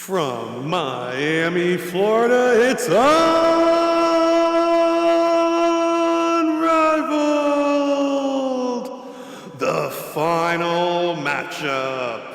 From Miami, Florida, it's Unrivaled! The final matchup.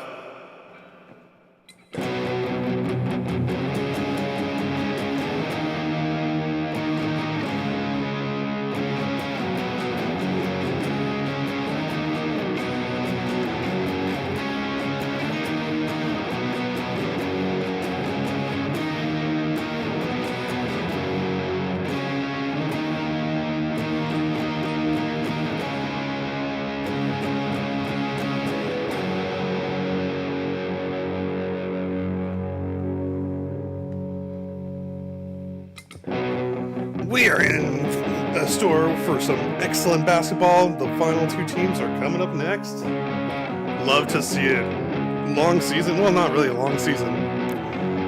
We are in the store for some excellent basketball. The final two teams are coming up next. Love to see it. Long season. Well, not really a long season.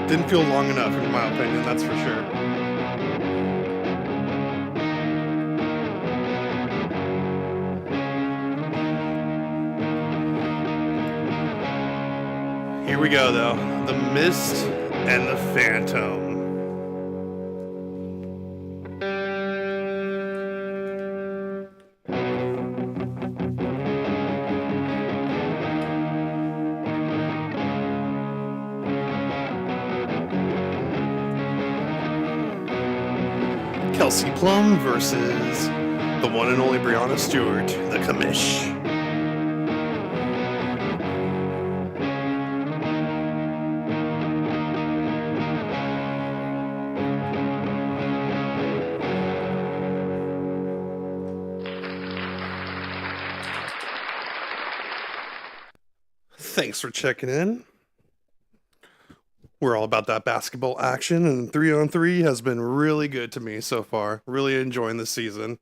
Didn't feel long enough, in my opinion, that's for sure. Here we go, though. The Mist and the Phantom. Kelsey Plum versus the one and only Brianna Stewart, the commish. Thanks for checking in. We're all about that basketball action, and 3-on-3 has been really good to me so far. Really enjoying the season,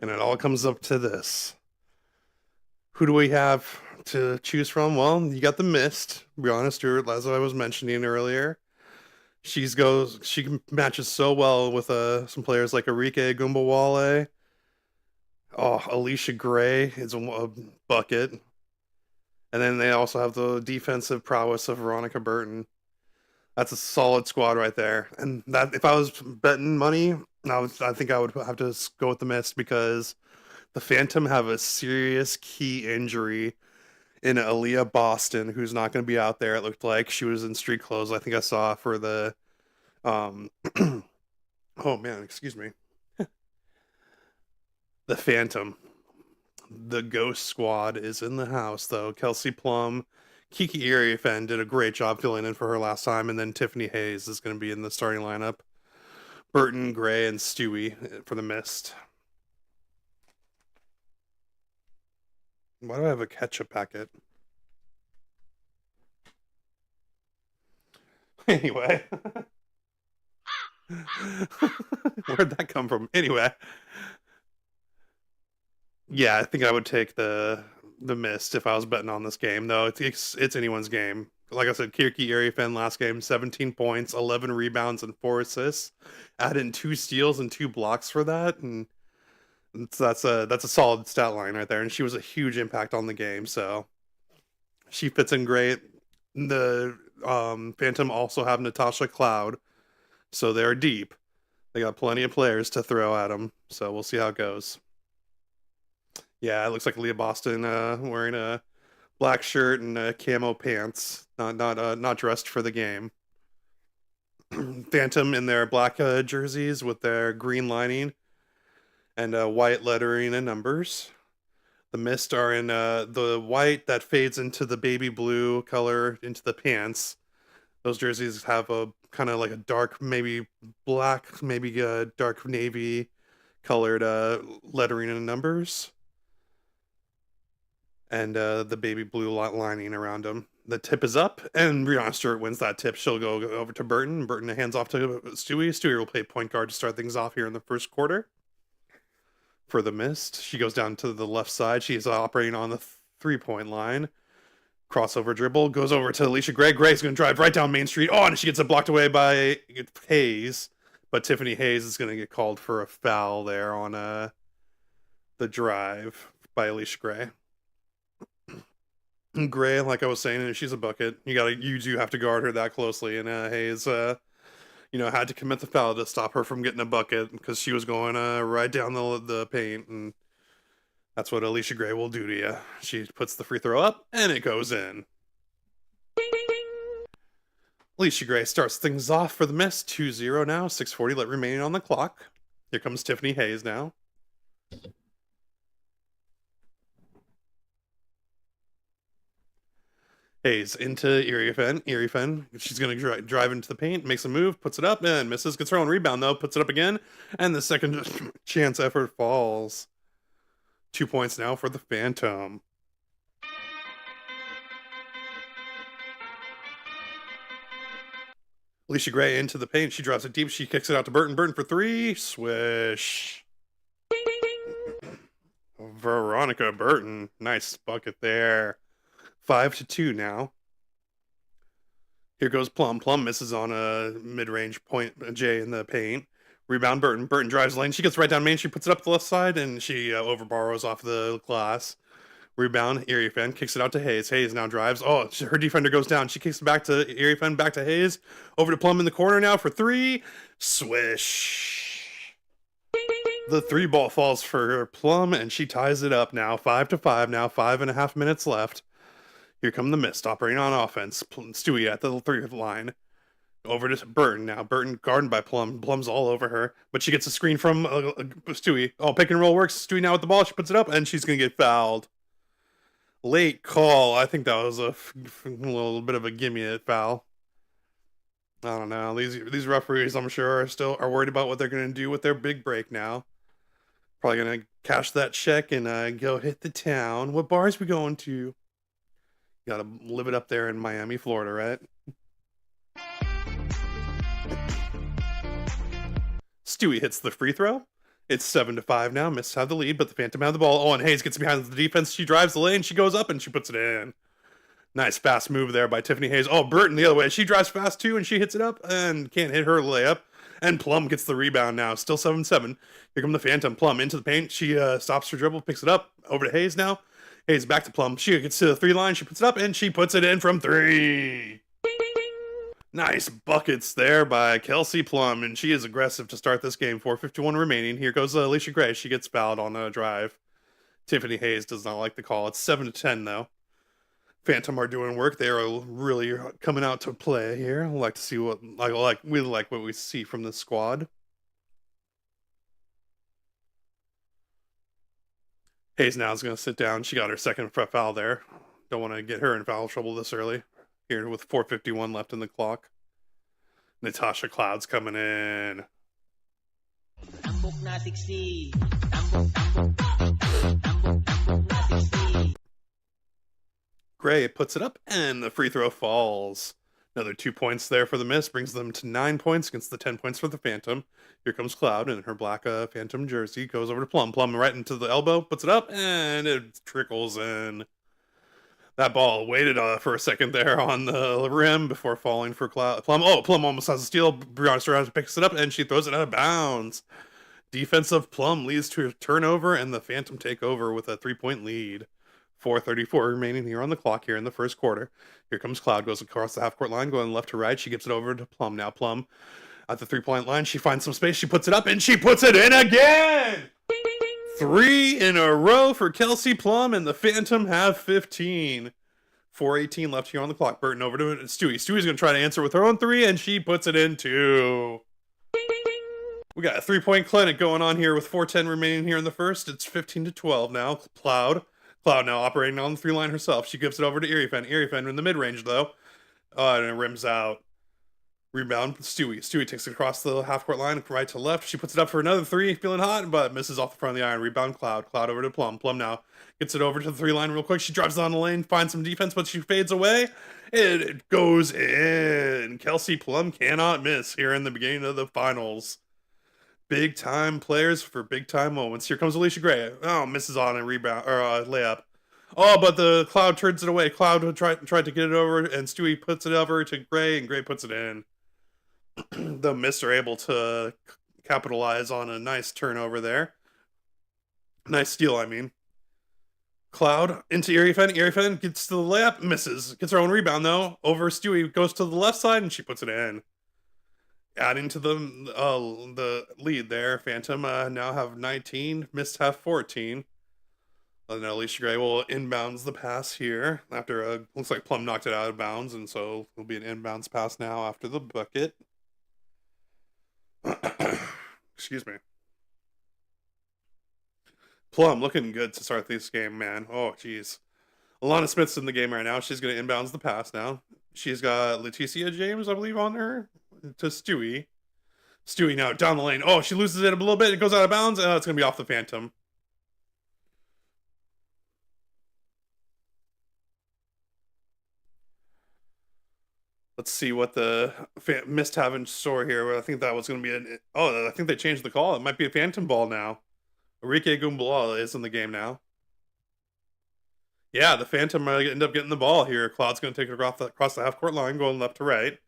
and it all comes up to this. Who do we have to choose from? Well, you got the Mist, Brianna Stewart, as I was mentioning earlier. She matches so well with some players like Arike Gumbawale. Oh, Alicia Gray is a bucket. And then they also have the defensive prowess of Veronica Burton. That's a solid squad right there. And that if I was betting money, I think I would have to go with the Mist because the Phantom have a serious key injury in Aaliyah Boston, who's not going to be out there. It looked like she was in street clothes. I think I saw for the oh man, excuse me. The Phantom. The Ghost Squad is in the house, though. Kelsey Plum, Kiki Iriafen did a great job filling in for her last time, and then Tiffany Hayes is going to be in the starting lineup. Burton, Gray, and Stewie for the Mist. Why do I have a ketchup packet? Anyway. Where'd that come from? Anyway. Yeah, I think I would take the Mist if I was betting on this game, though. It's anyone's game. Like I said, Kirky Iriafen last game, 17 points, 11 rebounds, and 4 assists. Add in 2 steals and 2 blocks for that, and that's a solid stat line right there. And she was a huge impact on the game, so she fits in great. The Phantom also have Natasha Cloud, so they're deep. They got plenty of players to throw at them, so we'll see how it goes. Yeah, it looks like Leah Boston wearing a black shirt and camo pants, not dressed for the game. Phantom in their black jerseys with their green lining and white lettering and numbers. The Mist are in the white that fades into the baby blue color into the pants. Those jerseys have a kind of like a dark, maybe black, maybe dark navy colored lettering and numbers. And the baby blue lining around them. The tip is up, and Brianna Stewart wins that tip. She'll go over to Burton. Burton hands off to Stewie. Stewie will play point guard to start things off here in the first quarter. For the Mist, she goes down to the left side. She's operating on the 3-point line. Crossover dribble, goes over to Alicia Gray. Gray's going to drive right down Main Street. Oh, and she gets it blocked away by Hayes. But Tiffany Hayes is going to get called for a foul there on the drive by Alicia Gray. Gray, like I was saying, she's a bucket. You do have to guard her that closely. And Hayes, had to commit the foul to stop her from getting a bucket because she was going right down the paint, and that's what Alicia Gray will do to you. She puts the free throw up, and it goes in. Alicia Gray starts things off for the Miss, 2-0 now, 6:40 left remaining on the clock. Here comes Tiffany Hayes now. Hayes into Irifen. She's going to drive into the paint, makes a move, puts it up, and misses. Gets her own rebound, though, puts it up again, and the second chance effort falls. 2 points now for the Phantom. Alicia Gray into the paint. She drops it deep. She kicks it out to Burton. Burton for three. Swish. Veronica Burton. Nice bucket there. 5-2 now. Here goes Plum. Plum misses on a mid-range point J in the paint. Rebound Burton. Burton drives lane. She gets right down main. She puts it up the left side, and she overborrows off the glass. Rebound, Irifen kicks it out to Hayes. Hayes now drives. Oh, her defender goes down. She kicks it back to Irifen, back to Hayes. Over to Plum in the corner now for three. Swish. The three ball falls for Plum, and she ties it up now. 5-5 now. 5.5 minutes left. Here come the Mist operating on offense. Stewie at the three line. Over to Burton now. Burton guarded by Plum. Plum's all over her, but she gets a screen from Stewie. Oh, pick and roll works. Stewie now with the ball. She puts it up, and she's going to get fouled. Late call. I think that was a little bit of a gimme foul. I don't know. These referees, I'm sure, are worried about what they're going to do with their big break now. Probably going to cash that check and go hit the town. What bars we going to? Got to live it up there in Miami, Florida, right? Stewie hits the free throw. It's 7-5 now. Mists have the lead, but the Phantom have the ball. Oh, and Hayes gets behind the defense. She drives the lane. She goes up, and she puts it in. Nice fast move there by Tiffany Hayes. Oh, Burton the other way. She drives fast, too, and she hits it up and can't hit her layup. And Plum gets the rebound now. Still 7-7. Here come the Phantom. Plum into the paint. She stops her dribble, picks it up. Over to Hayes now. Hayes back to Plum. She gets to the three line. She puts it up, and she puts it in from three. Nice buckets there by Kelsey Plum, and she is aggressive to start this game. 4:51 remaining. Here goes Alicia Gray. She gets fouled on a drive. Tiffany Hayes does not like the call. It's 7-10 though. Phantom are doing work. They are really coming out to play here. I like to see what we like what we see from this squad. Hayes now is going to sit down. She got her second foul there. Don't want to get her in foul trouble this early. Here with 4:51 left in the clock. Natasha Cloud's coming in. Gray puts it up, and the free throw falls. Another 2 points there for the Miss, brings them to 9 points against the 10 points for the Phantom. Here comes Cloud in her black Phantom jersey. Goes over to Plum. Plum right into the elbow, puts it up, and it trickles in. That ball waited for a second there on the rim before falling for Plum. Oh, Plum almost has a steal. Brianna Storage picks it up, and she throws it out of bounds. Defensive Plum leads to a turnover, and the Phantom take over with a 3-point lead. 4:34 remaining here on the clock here in the first quarter. Here comes Cloud, goes across the half-court line, going left to right. She gives it over to Plum. Now Plum at the three-point line. She finds some space. She puts it up, and she puts it in again! 3 in a row for Kelsey Plum, and the Phantom have 15. 4:18 left here on the clock. Burton over to Stewie. Stewie's going to try to answer with her own three, and she puts it in too. We got a 3-point clinic going on here with 4:10 remaining here in the first. It's 15-12 now. Cloud now operating on the three line herself. She gives it over to Irifen in the mid-range, though. And it rims out. Rebound, Stewie. Stewie takes it across the half-court line, right to left. She puts it up for another three, feeling hot, but misses off the front of the iron. Rebound, Cloud. Cloud over to Plum. Plum now gets it over to the three-line real quick. She drives down the lane, finds some defense, but she fades away. It goes in. Kelsey Plum cannot miss here in the beginning of the finals. Big-time players for big-time moments. Here comes Alicia Gray. Oh, misses on a rebound, or a layup. Oh, but the Cloud turns it away. Cloud tried to get it over, and Stewie puts it over to Gray, and Gray puts it in. The Mists are able to capitalize on a nice turnover there. Nice steal, I mean. Cloud into Eriefen gets to the layup, misses. Gets her own rebound, though. Over Stewie, goes to the left side, and she puts it in. Adding to the lead there. Phantom now have 19, Mist have 14. And then Alicia Gray will inbounds the pass here after looks like Plum knocked it out of bounds, and so it'll be an inbounds pass now after the bucket. Excuse me. Plum looking good to start this game, man. Oh, jeez. Alana Smith's in the game right now. She's going to inbounds the pass now. She's got Leticia James, I believe, on her to Stewie. Stewie now down the lane. Oh, she loses it a little bit. It goes out of bounds. It's going to be off the Phantom. Let's see what the Mist have in store here. I think that was going to be I think they changed the call. It might be a Phantom ball now. Enrique Gumbala is in the game now. Yeah, the Phantom might end up getting the ball here. Cloud's going to take it across the half-court line, going left to right.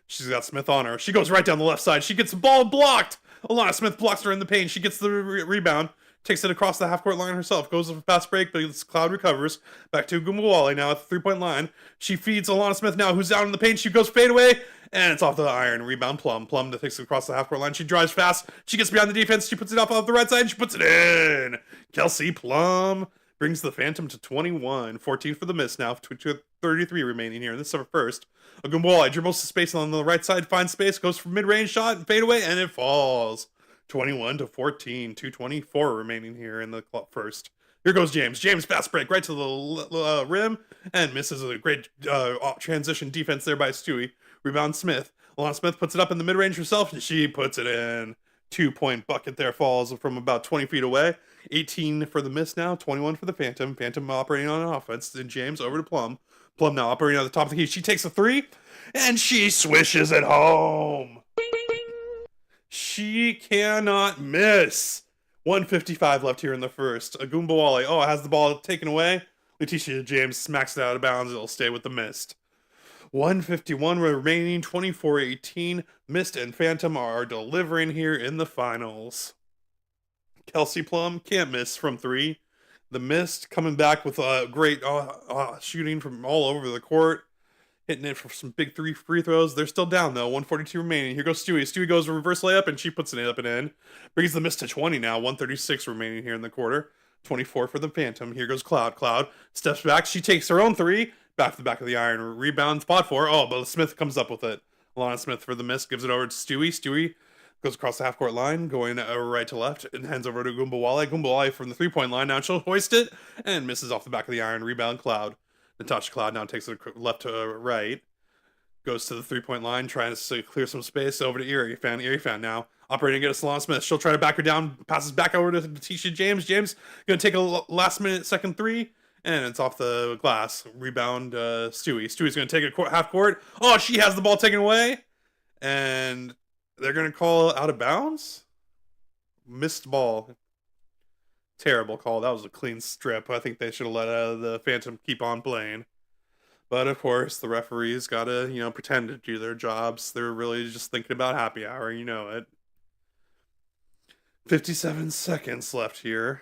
She's got Smith on her. She goes right down the left side. She gets the ball blocked. Alana Smith blocks her in the paint. She gets the rebound. Takes it across the half-court line herself. Goes for a fast break, but Cloud recovers. Back to Gumbawale now at the three-point line. She feeds Alana Smith now, who's down in the paint. She goes fade away, and it's off the iron. Rebound Plum. Plum takes it across the half-court line. She drives fast. She gets behind the defense. She puts it off the right side, and she puts it in. Kelsey Plum brings the Phantom to 21. 14 for the Mist now. 33 remaining here in the first. Gumbawale dribbles to space on the right side, finds space, goes for mid-range shot, and fade away, and it falls. 21 to 14, 2:24 remaining here in the first. Here goes James. James fast break right to the rim and misses a great transition defense there by Stewie. Rebound Smith. Alana Smith puts it up in the mid-range herself, and she puts it in. 2-point bucket there, falls from about 20 feet away. 18 for the Mist now, 21 for the Phantom. Phantom operating on offense. Then James over to Plum. Plum now operating on the top of the key. She takes a three, and she swishes it home. She cannot miss. 1:55 left here in the first. Agumbawale, has the ball taken away. Leticia James smacks it out of bounds. It'll stay with the Mist. 1:51 remaining, 24-18. Mist and Phantom are delivering here in the finals. Kelsey Plum can't miss from three. The Mist coming back with a great shooting from all over the court. Hitting it for some big free throws. They're still down, though. 1:42 remaining. Here goes Stewie. Stewie goes reverse layup, and she puts it up and in. Brings the Mist to 20 now. 1:36 remaining here in the quarter. 24 for the Phantom. Here goes Cloud. Cloud steps back. She takes her own three. Back to the back of the iron. Rebound spot for. But Smith comes up with it. Alana Smith for the Mist. Gives it over to Stewie. Stewie goes across the half-court line, going right to left, and hands over to Gumbawale. Gumbawale from the three-point line. Now she'll hoist it, and misses off the back of the iron. Rebound Cloud. Natasha Cloud now takes it left to right. Goes to the three-point line, trying to clear some space over to Eriefen. Eriefen now operating against Alana Smith. She'll try to back her down. Passes back over to Leticia James. James going to take a last-minute second three, and it's off the glass. Rebound Stewie. Stewie's going to take it half court. She has the ball taken away, and they're going to call out of bounds. Missed ball. Terrible call. That was a clean strip. I think they should have let the Phantom keep on playing. But of course, the referees gotta, pretend to do their jobs. They're really just thinking about happy hour, it. 57 seconds left here.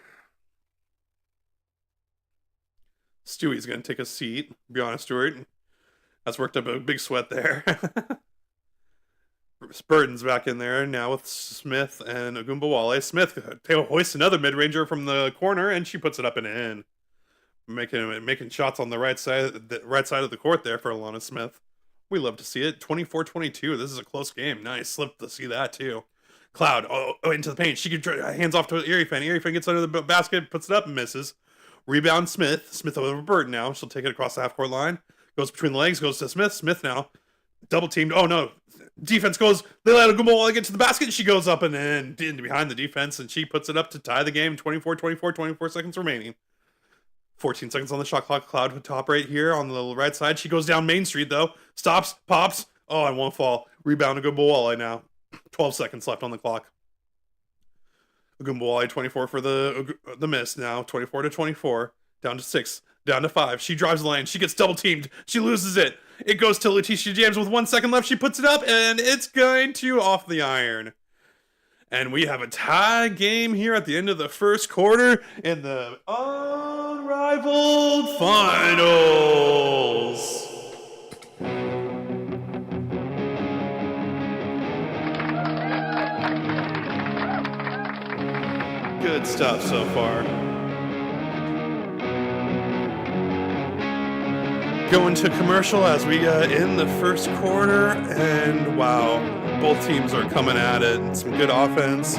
Stewie's gonna take a seat. Be honest, Stuart. That's worked up a big sweat there. Burton's back in there now with Smith and Agumbawale. Smith hoists another mid-ranger from the corner, and she puts it up and in. Making shots on the right side of the court there for Alana Smith. We love to see it. 24-22. This is a close game. Nice slip to see that too. Cloud into the paint. She can hands off to Eriefen. Eriefen gets under the basket, puts it up, and misses. Rebound Smith. Smith over Burton now. She'll take it across the half-court line. Goes between the legs. Goes to Smith. Smith now double teamed. Oh no. Defense goes. They let Agumbawale get to the basket. She goes up and in behind the defense, and she puts it up to tie the game. 24-24. 24 seconds remaining. 14 seconds on the shot clock. Cloud would top right here on the right side. She goes down Main Street, though. Stops, pops. I won't fall. Rebound to Agumbawale now. 12 seconds left on the clock. Agumbawale 24 for the Mist now. 24-24. Down to 6. Down to 5. She drives the lane. She gets double teamed. She loses it. It goes to Leticia James with 1 second left. She puts it up, and it's going to off the iron. And we have a tie game here at the end of the first quarter in the Unrivaled Finals. Good stuff so far. Going to commercial as we in the first quarter, and wow, both teams are coming at it. Some good offense.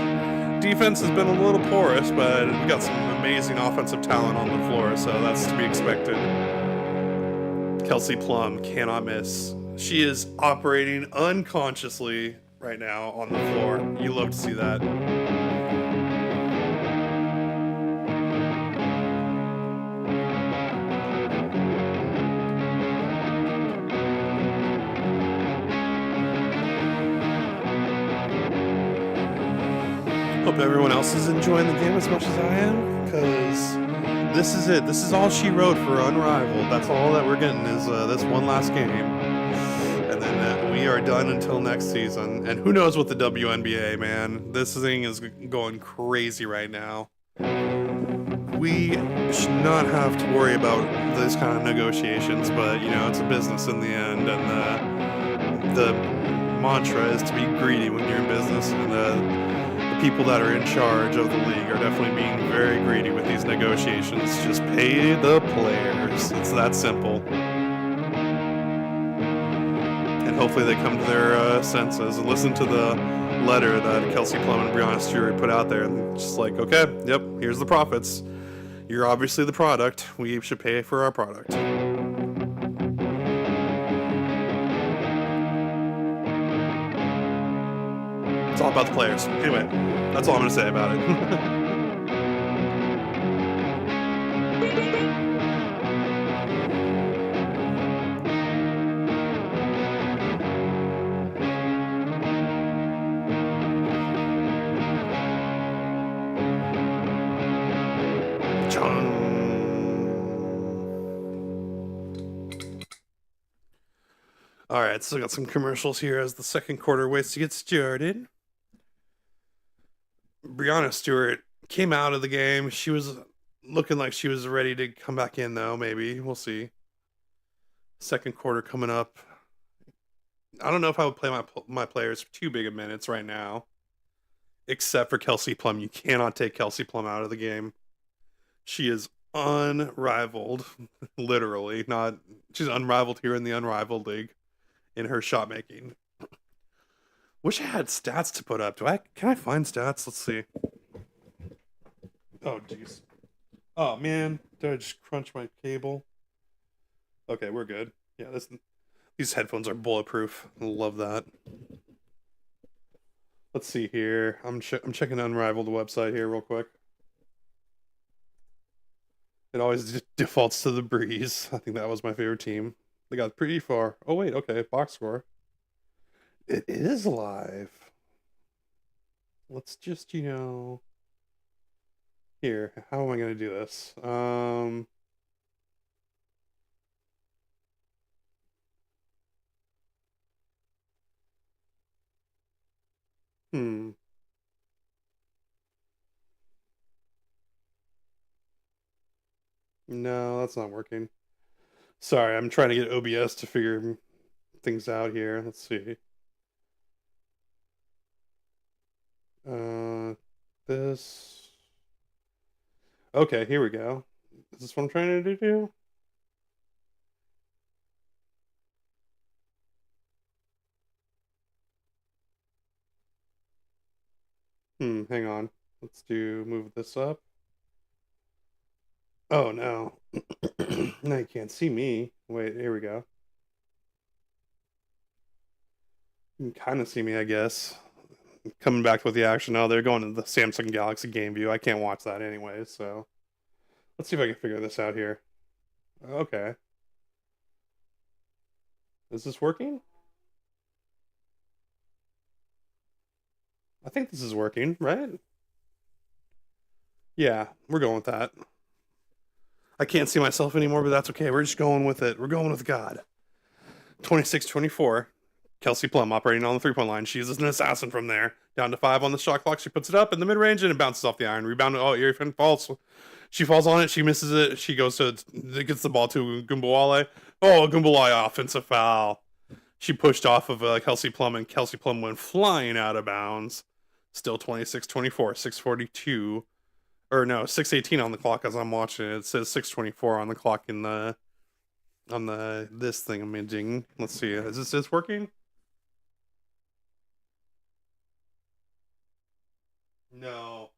Defense has been a little porous, but we got some amazing offensive talent on the floor, so that's to be expected. Kelsey Plum cannot miss. She is operating unconsciously right now on the floor. You love to see that. Hope everyone else is enjoying the game as much as I am, because this is it. This is all she wrote for Unrivaled. That's all that we're getting is this one last game. And then we are done until next season. And who knows what the WNBA, man. This thing is going crazy right now. We should not have to worry about these kind of negotiations, but, you know, it's a business in the end. And the mantra is to be greedy when you're in business. And the people that are in charge of the league are definitely being very greedy with these negotiations. Just pay the players. It's that simple. And hopefully they come to their senses and listen to the letter that Kelsey Plum and Breonna Stewart put out there. And just like, okay, yep, here's the profits. You're obviously the product. We should pay for our product. It's all about the players. Anyway, that's all I'm going to say about it. All right, so I got some commercials here as the second quarter waits to get started. Breonna Stewart came out of the game. She was looking like she was ready to come back in, though. Maybe we'll see. Second quarter coming up. I don't know if I would play my players for too big of minutes right now, except for Kelsey Plum. You cannot take Kelsey Plum out of the game. She is unrivaled, literally. Not she's unrivaled here in the Unrivaled League in her shot making. Wish I had stats to put up. Can I find stats? Let's see. Oh jeez. Oh man, did I just crunch my cable? Okay, we're good. Yeah, these headphones are bulletproof. I love that. Let's see here. I'm checking Unrivaled website here real quick. It always defaults to the Breeze. I think that was my favorite team. They got pretty far. Oh wait, okay, box score. It is live. Let's just, here, how am I going to do this? No, that's not working. Sorry, I'm trying to get OBS to figure things out here. Let's see. This. Okay, here we go. Is this what I'm trying to do? Hang on. Let's move this up. Oh no. Now you can't see me. Wait, here we go. You can kind of see me, I guess. Coming back with the action. Oh, they're going to the Samsung Galaxy Game View. I can't watch that anyway, so let's see if I can figure this out here. Okay. Is this working? I think this is working, right? Yeah, we're going with that. I can't see myself anymore, but that's okay. We're just going with it. We're going with God. 26-24. Kelsey Plum operating on the 3-point line. She is an assassin from there. Down to 5 on the shot clock. She puts it up in the mid range and it bounces off the iron. Rebound. Oh, Irifan falls. She falls on it. She misses it. She goes to gets the ball to Gumbawale. Oh, Gumbawale offensive foul. She pushed off of Kelsey Plum and Kelsey Plum went flying out of bounds. Still 26-24, 6:42. Or no, 6:18 on the clock as I'm watching it. It says 6:24 on the clock in the this thing I'm imaging. Let's see. Is this working? No.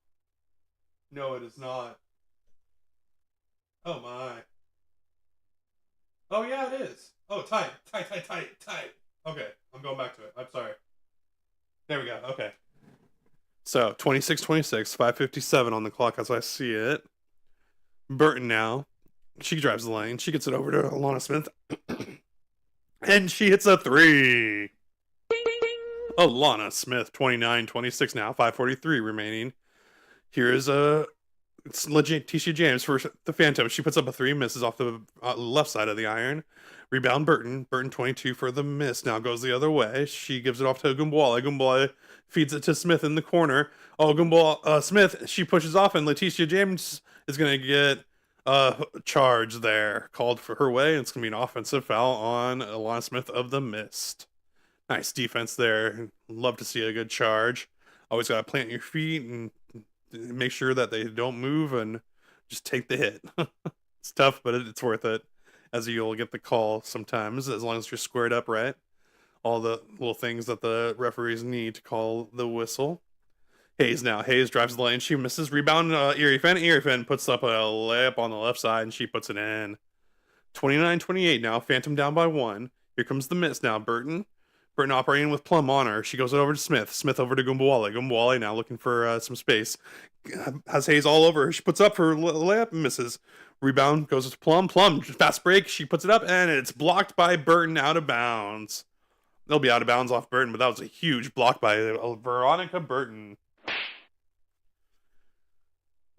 No, it is not. Oh my. Oh yeah, it is. Oh, tight. Okay, I'm going back to it. I'm sorry. There we go. Okay. So 26-26, 5:57 on the clock as I see it. Burton now. She drives the lane. She gets it over to Alana Smith. And she hits a 3. Alana Smith, 29-26 now, 5:43 remaining. Here's it's legit Tisha James for the Phantom. She puts up a 3, misses off the left side of the iron. Rebound Burton. Burton 22 for the miss. Now goes the other way. She gives it off to Gumbawale. Gumbawale feeds it to Smith in the corner. Oh, Smith, she pushes off, and Letitia James is going to get a charge there. Called for her way, and it's going to be an offensive foul on Alana Smith of the Mist. Nice defense there. Love to see a good charge. Always got to plant your feet and make sure that they don't move and just take the hit. It's tough, but it's worth it, as you'll get the call sometimes, as long as you're squared up right. All the little things that the referees need to call the whistle. Hayes now. Hayes drives the lane. She misses. Rebound, Irifan. Irifan puts up a layup on the left side, and she puts it in. 29-28 now. Phantom down by 1. Here comes the miss now. Burton operating with Plum on her. She goes over to Smith. Smith over to Gumbawale. Gumbawale now looking for some space. Has Hayes all over her. She puts up her layup and misses. Rebound goes to Plum. Plum, fast break. She puts it up, and it's blocked by Burton out of bounds. They'll be out of bounds off Burton, but that was a huge block by Veronica Burton.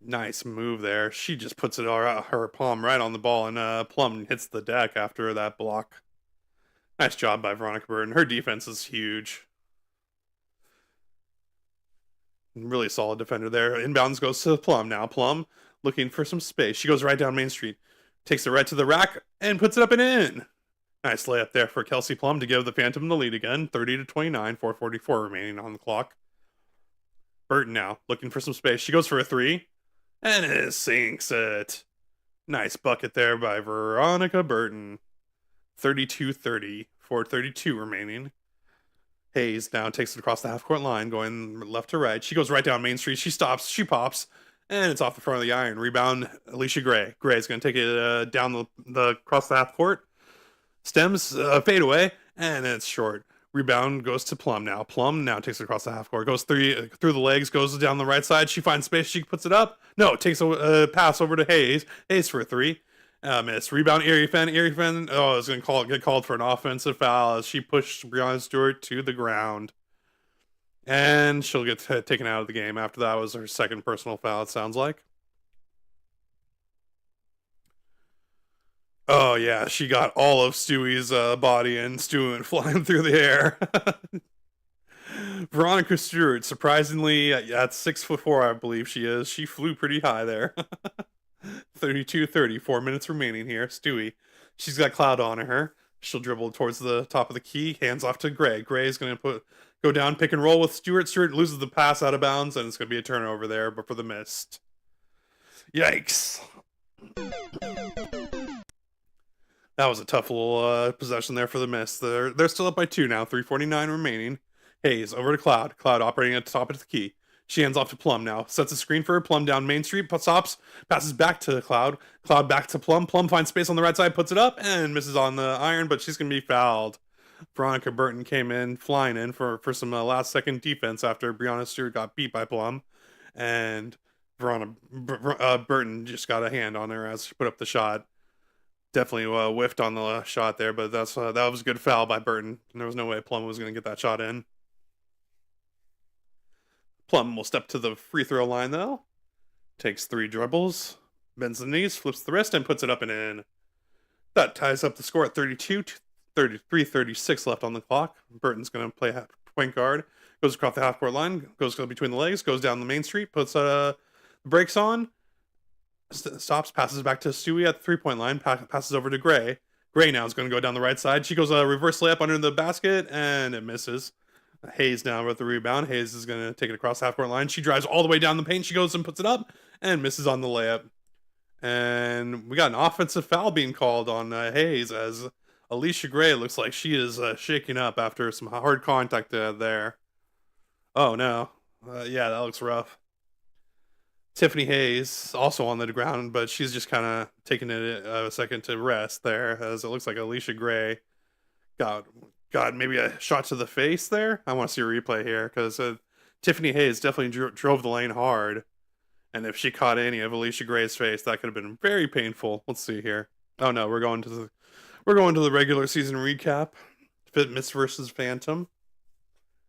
Nice move there. She just puts her palm right on the ball, and Plum hits the deck after that block. Nice job by Veronica Burton. Her defense is huge. Really solid defender there. Inbounds goes to Plum now. Plum looking for some space. She goes right down Main Street. Takes it right to the rack and puts it up and in. Nice layup there for Kelsey Plum to give the Phantom the lead again. 30-29, 4:44 remaining on the clock. Burton now looking for some space. She goes for a 3 and it sinks it. Nice bucket there by Veronica Burton. 32-30, 4:32 remaining. Hayes now takes it across the half-court line, going left to right. She goes right down Main Street. She stops. She pops. And it's off the front of the iron. Rebound, Alicia Gray. Gray is going to take it down the across the half-court. Stems, fade away, and it's short. Rebound goes to Plum now. Plum now takes it across the half-court. Goes through the legs, goes down the right side. She finds space. She puts it up. No, takes a pass over to Hayes. Hayes for a 3. Miss. Rebound, Irifan. Irifan, is going to get called for an offensive foul as she pushed Brianna Stewart to the ground. And she'll get taken out of the game. After that was her second personal foul, it sounds like. Oh, yeah, she got all of Stewie's body, and Stewie went flying through the air. Veronica Stewart, surprisingly, at 6'4", I believe she is. She flew pretty high there. 32-30, 4 minutes remaining here. Stewie, she's got Cloud on her. She'll dribble towards the top of the key. Hands off to Gray. Gray is going to go down, pick and roll with Stewart. Stewart loses the pass out of bounds, and it's going to be a turnover there, but for the Mist. Yikes. That was a tough little possession there for the Mist. They're still up by 2 now, 3:49 remaining. Hayes over to Cloud. Cloud operating at the top of the key. She hands off to Plum now. Sets a screen for her. Plum down Main Street. Stops. Passes back to Cloud. Cloud back to Plum. Plum finds space on the right side. Puts it up and misses on the iron, but she's going to be fouled. Veronica Burton came in, flying in for some last-second defense after Brianna Stewart got beat by Plum. And Veronica Burton just got a hand on her as she put up the shot. Definitely whiffed on the shot there, but that was a good foul by Burton. There was no way Plum was going to get that shot in. Plum will step to the free throw line, though. Takes 3 dribbles, bends the knees, flips the wrist, and puts it up and in. That ties up the score at 32 3:36 left on the clock. Burton's going to play point guard. Goes across the half court line. Goes between the legs. Goes down the main street. Puts brakes on. Stops. Passes back to Stewie at the 3-point line. Passes over to Gray. Gray now is going to go down the right side. She goes a reverse layup under the basket, and it misses. Hayes now with the rebound. Hayes is going to take it across the half court line. She drives all the way down the paint. She goes and puts it up and misses on the layup. And we got an offensive foul being called on Hayes, as Alicia Gray looks like she is shaking up after some hard contact there. Oh no. Yeah, that looks rough. Tiffany Hayes also on the ground, but she's just kind of taking it a second to rest there, as it looks like Alicia Gray got maybe a shot to the face there. I want to see a replay here, because Tiffany Hayes definitely drove the lane hard. And if she caught any of Alicia Gray's face, that could have been very painful. Let's see here. Oh no, we're going to the regular season recap. Mist versus Phantom.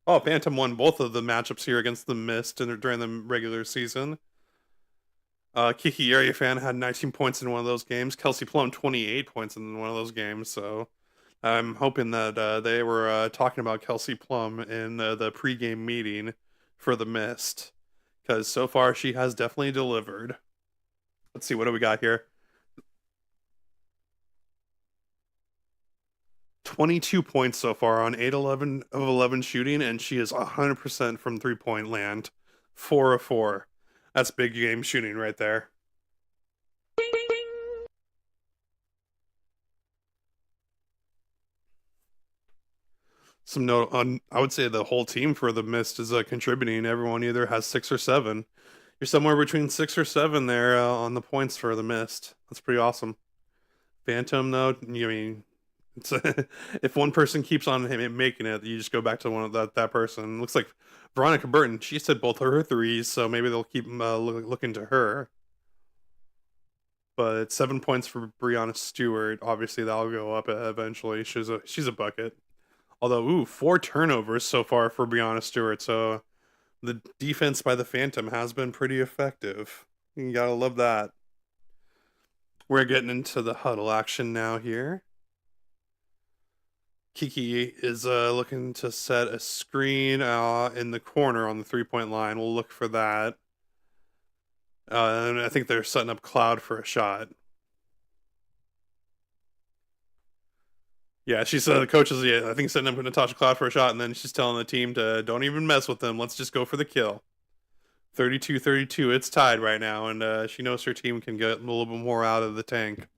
Oh, Phantom won both of the matchups here against the Mist during the regular season. Kiki Ariafan had 19 points in one of those games. Kelsey Plum 28 points in one of those games. So I'm hoping that they were talking about Kelsey Plum in the pregame meeting for the Mist, because so far she has definitely delivered. Let's see, what do we got here? 22 points so far on 8-11 of 11 shooting, and she is 100% from 3-point land. 4 of 4. That's big game shooting right there. Some note on, I would say the whole team for the Mist is contributing. Everyone either has 6 or 7. You're somewhere between 6 or 7 there on the points for the Mist. That's pretty awesome. Phantom, though, I mean, it's, if one person keeps on making it, you just go back to one of that person. Looks like Veronica Burton, she said both of her threes, so maybe they'll keep looking to her. But it's 7 points for Brianna Stewart. Obviously, that'll go up eventually. She's a bucket. Although, 4 turnovers so far for Brianna Stewart, so the defense by the Phantom has been pretty effective. You gotta love that. We're getting into the huddle action now here. Kiki is looking to set a screen in the corner on the 3-point line. We'll look for that. And I think they're setting up Cloud for a shot. Yeah, she said the coach is, I think, setting up Natasha Cloud for a shot, and then she's telling the team to don't even mess with them. Let's just go for the kill. 32-32. It's tied right now, and she knows her team can get a little bit more out of the tank.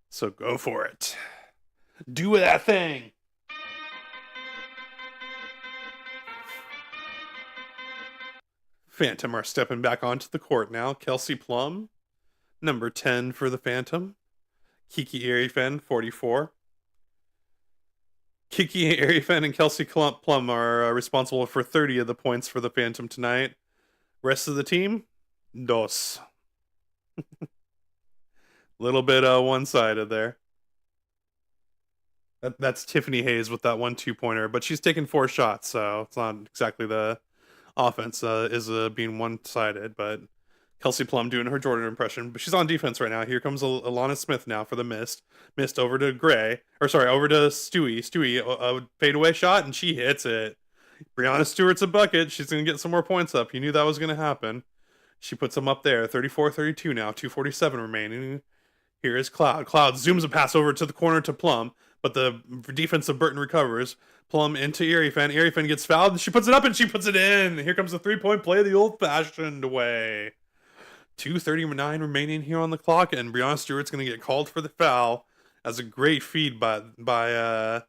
So go for it. Do that thing. Phantom are stepping back onto the court now. Kelsey Plum, number 10 for the Phantom. Kiki Arifen, 44. Kiki Arifen and Kelsey Plum are responsible for 30 of the points for the Phantom tonight. Rest of the team, dos. Little bit one-sided there. That's Tiffany Hayes with that 1-2 pointer, but she's taken 4 shots, so it's not exactly the offense is being one-sided. But Kelsey Plum doing her Jordan impression, but she's on defense right now. Here comes Alana Smith now for the Mist. Mist over to over to Stewie. Stewie, a fadeaway shot, and she hits it. Brianna Stewart's a bucket. She's going to get some more points up. You knew that was going to happen. She puts them up there. 34-32 now. 2:47 remaining. Here is Cloud. Cloud zooms a pass over to the corner to Plum, but the defense of Burton recovers. Plum into Arifen. Arifen gets fouled, and she puts it up, and she puts it in. Here comes the 3-point play the old-fashioned way. 2:39 remaining here on the clock, and Brianna Stewart's going to get called for the foul. As a great feed by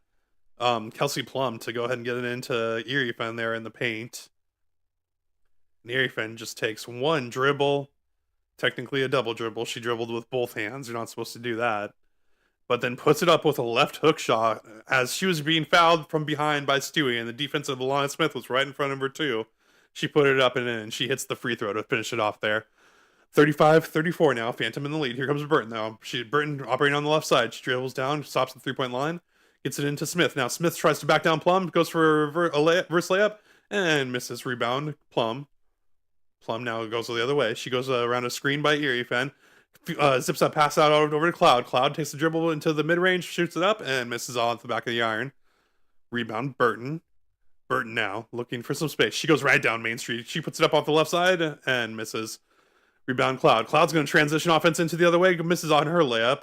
Kelsey Plum to go ahead and get it into Arifen there in the paint. And Arifen just takes one dribble, technically a double dribble. She dribbled with both hands. You're not supposed to do that. But then puts it up with a left hook shot as she was being fouled from behind by Stewie, and the defense of Alana Smith was right in front of her too. She put it up and in, and she hits the free throw to finish it off there. 35-34 now. Phantom in the lead. Here comes Burton now. Burton operating on the left side. She dribbles down, stops at the 3-point line, gets it into Smith. Now Smith tries to back down Plum, goes for a reverse layup, and misses. Rebound, Plum. Plum now goes the other way. She goes around a screen by Arifen. Zips that pass out over to Cloud. Cloud takes the dribble into the mid-range, shoots it up, and misses off the back of the iron. Rebound, Burton. Burton now looking for some space. She goes right down Main Street. She puts it up off the left side and misses. Rebound, Cloud. Cloud's going to transition offense into the other way. Misses on her layup.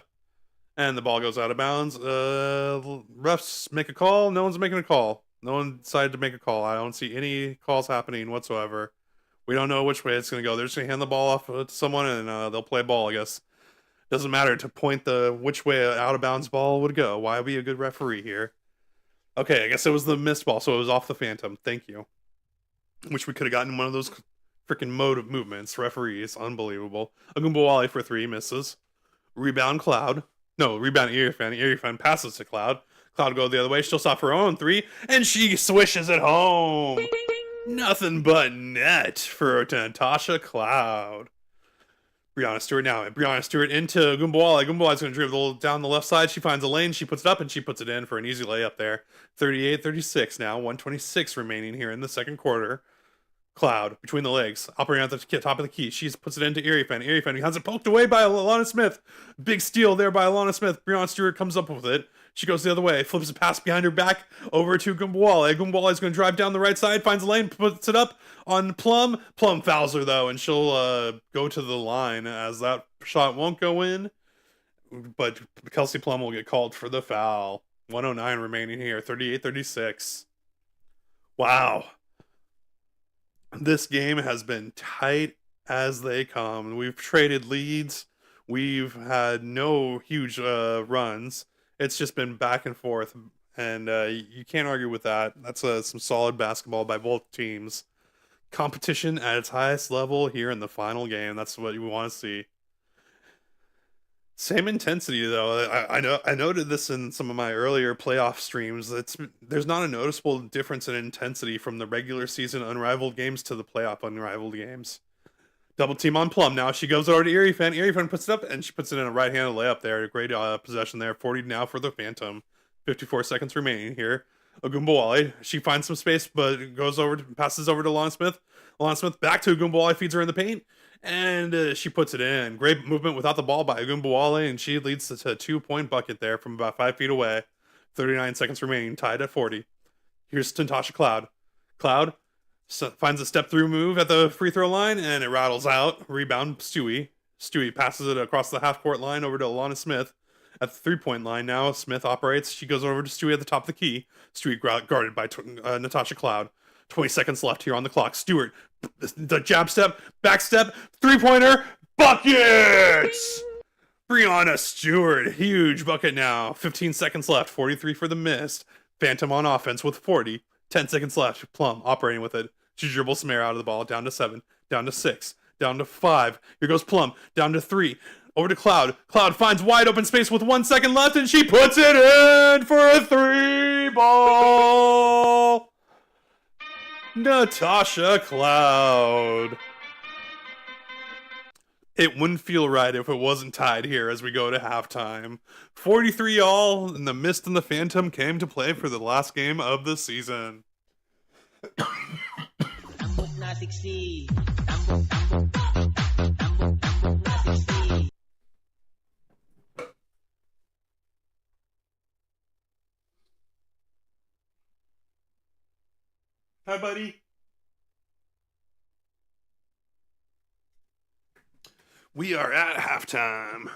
And the ball goes out of bounds. Refs make a call. No one's making a call. No one decided to make a call. I don't see any calls happening whatsoever. We don't know which way it's going to go. They're just going to hand the ball off to someone, and they'll play ball, I guess. Doesn't matter to point which way an out-of-bounds ball would go. Why be a good referee here? Okay, I guess it was the missed ball, so it was off the Phantom. Thank you. Wish we could have gotten one of those freaking mode of movements. Referees, unbelievable. Agumbawale for 3, misses. Rebound, Cloud. No, rebound, Irifan. Irifan passes to Cloud. Cloud go the other way. She'll stop her own 3, and she swishes it home. Nothing but net for Natasha Cloud. Brianna Stewart now. Brianna Stewart into Agumbawale. Agumbawale's going to dribble down the left side. She finds a lane. She puts it up, and she puts it in for an easy layup there. 38-36 now. 1:26 remaining here in the second quarter. Cloud between the legs, operating at the top of the key. She puts it into Irifan. Irifan has it poked away by Alana Smith. Big steal there by Alana Smith. Brianna Stewart comes up with it. She goes the other way, flips a pass behind her back over to Agumbawale. Agumbawale is going to drive down the right side, finds a lane, puts it up on Plum. Plum fouls her though, and she'll go to the line as that shot won't go in. But Kelsey Plum will get called for the foul. 1:09 remaining here. 38-36. Wow. This game has been tight as they come. We've traded leads. We've had no huge runs. It's just been back and forth, and you can't argue with that. That's some solid basketball by both teams. Competition at its highest level here in the final game. That's what you want to see. Same intensity though. I noted this in some of my earlier playoff streams. There's not a noticeable difference in intensity from the regular season Unrivaled games to the playoff Unrivaled games. Double team on Plum now. She goes over to Irifan. Irifan puts it up, and she puts it in a right-handed layup there. Great possession there. 40 now for the Phantom. 54 seconds remaining here. Agumbawale. She finds some space, but passes over to Alana Smith. Alana Smith back to Agumbawale, feeds her in the paint. And she puts it in. Great movement without the ball by Agumbawale, and she leads to a 2-point bucket there from about 5 feet away. 39 seconds remaining, tied at 40. Here's Natasha Cloud. Cloud finds a step-through move at the free throw line, and it rattles out. Rebound, Stewie. Stewie passes it across the half-court line over to Alana Smith. At the three-point line now, Smith operates. She goes over to Stewie at the top of the key. Stewie guarded by Natasha Cloud. 20 seconds left here on the clock. Stewart, the jab step, back step, three-pointer, buckets! Brianna Stewart, huge bucket now. 15 seconds left, 43 for the missed. Phantom on offense with 40. 10 seconds left, Plum operating with it. She dribbles some air out of the ball, down to 7, down to 6, down to 5. Here goes Plum, down to 3. Over to Cloud. Cloud finds wide open space with 1 second left, and she puts it in for a 3-ball. Natasha Cloud. It wouldn't feel right if it wasn't tied here as we go to halftime. 43-all, and the Mist and the Phantom came to play for the last game of the season. Hi, buddy. We are at halftime.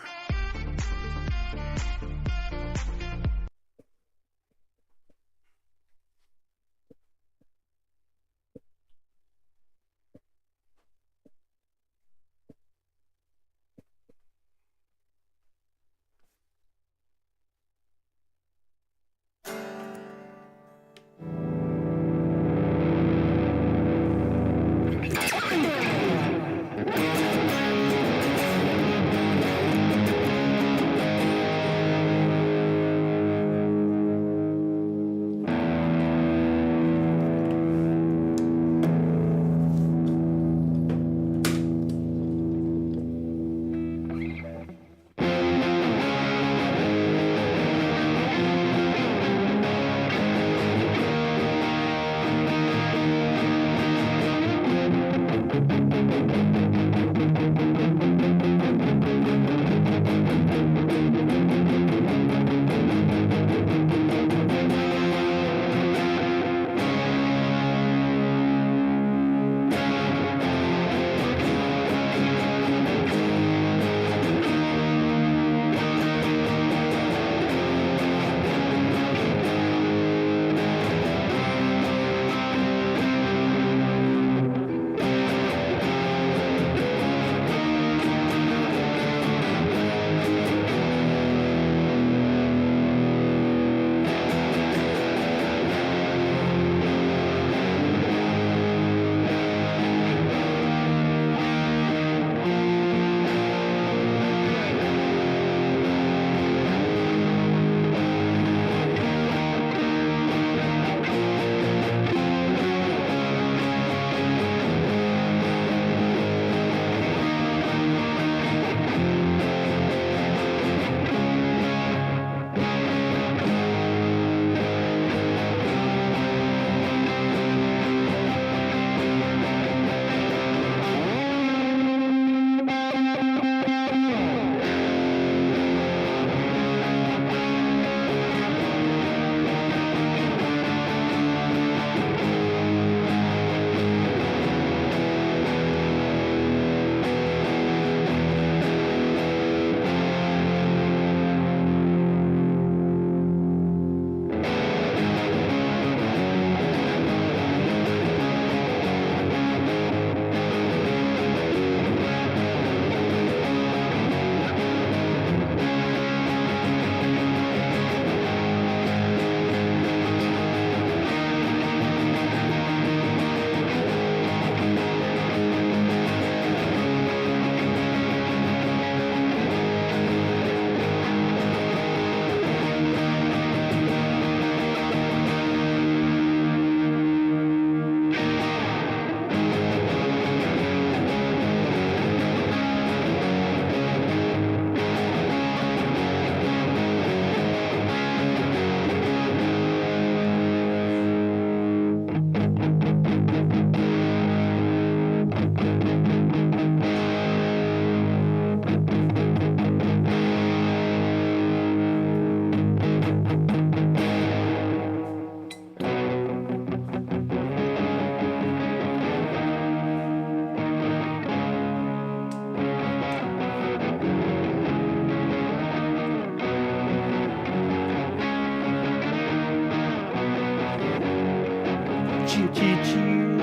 Choo choo choo.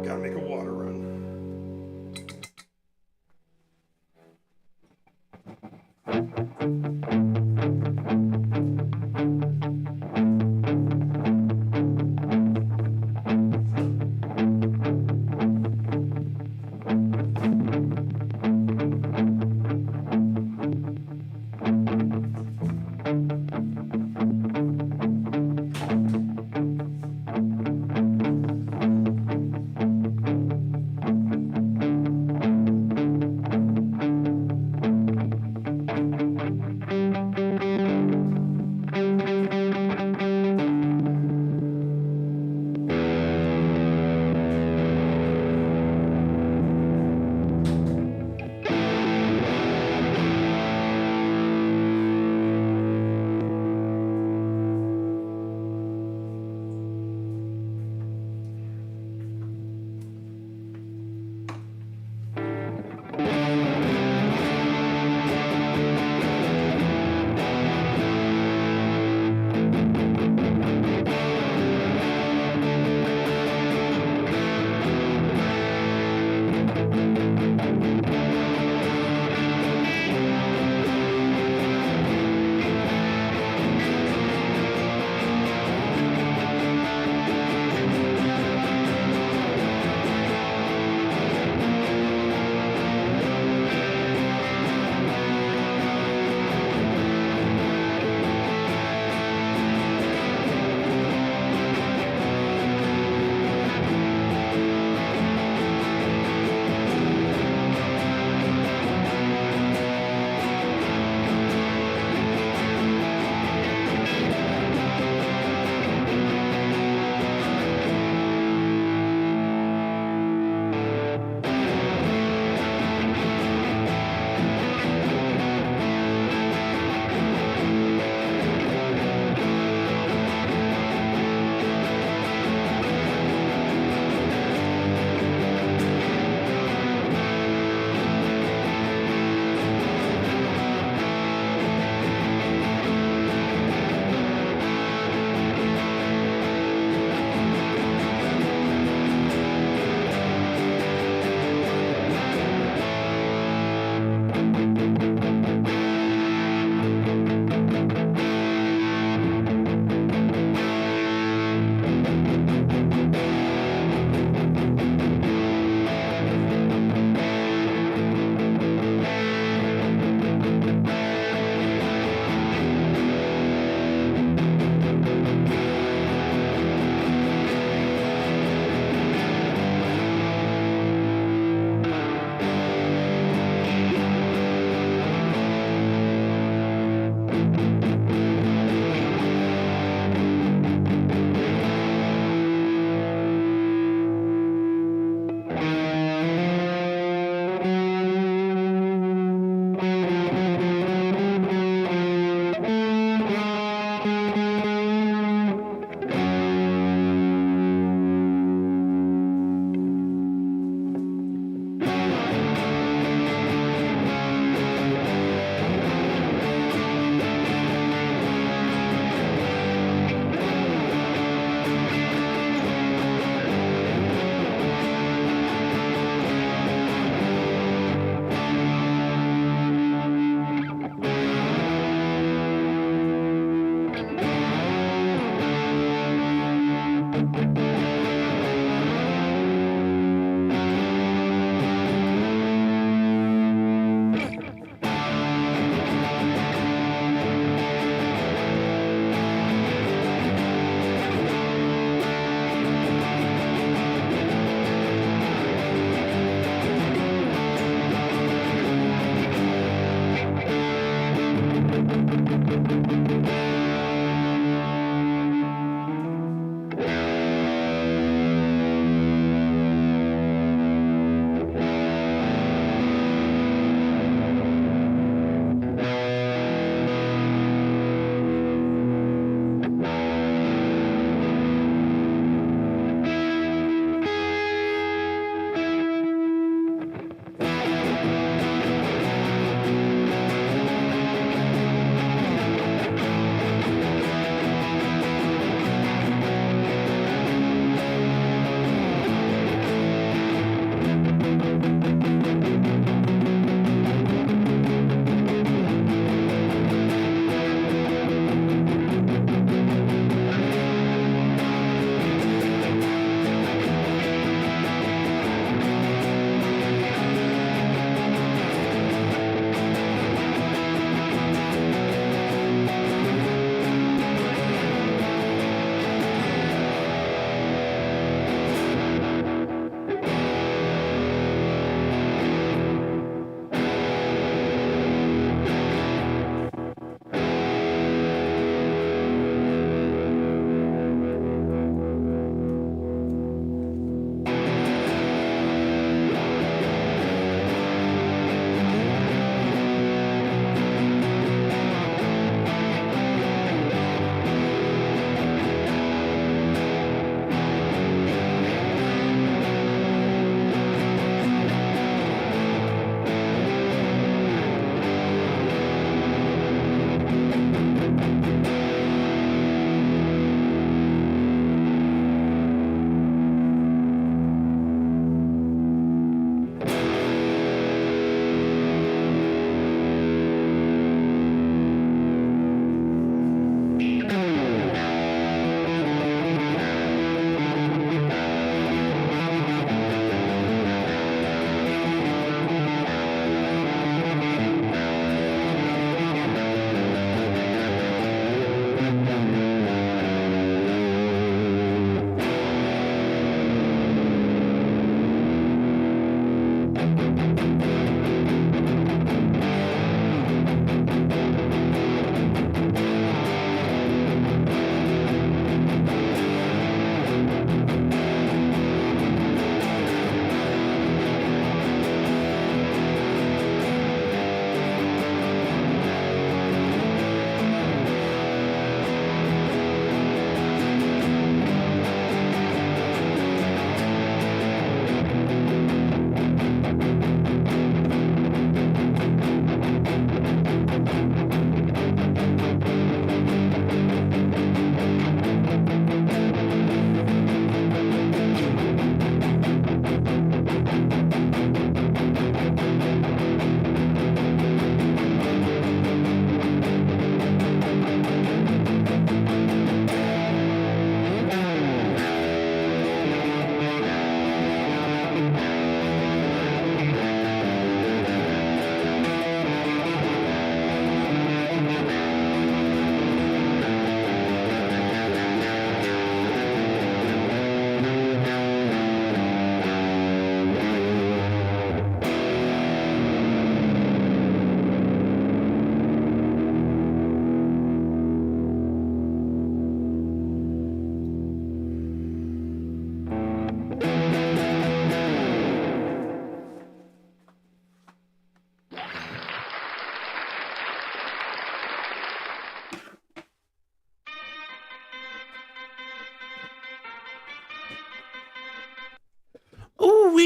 Gotta make a water run.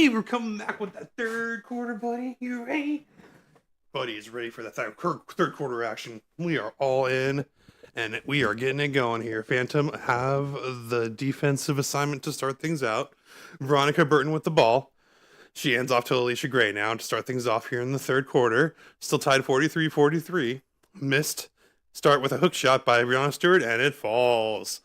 Hey, we're coming back with that third quarter, buddy. You ready? Buddy is ready for that third quarter action. We are all in, and we are getting it going here. Phantom have the defensive assignment to start things out. Veronica Burton with the ball. She hands off to Alicia Gray now to start things off here in the third quarter. Still tied 43-43. Missed start with a hook shot by Brianna Stewart, and it falls.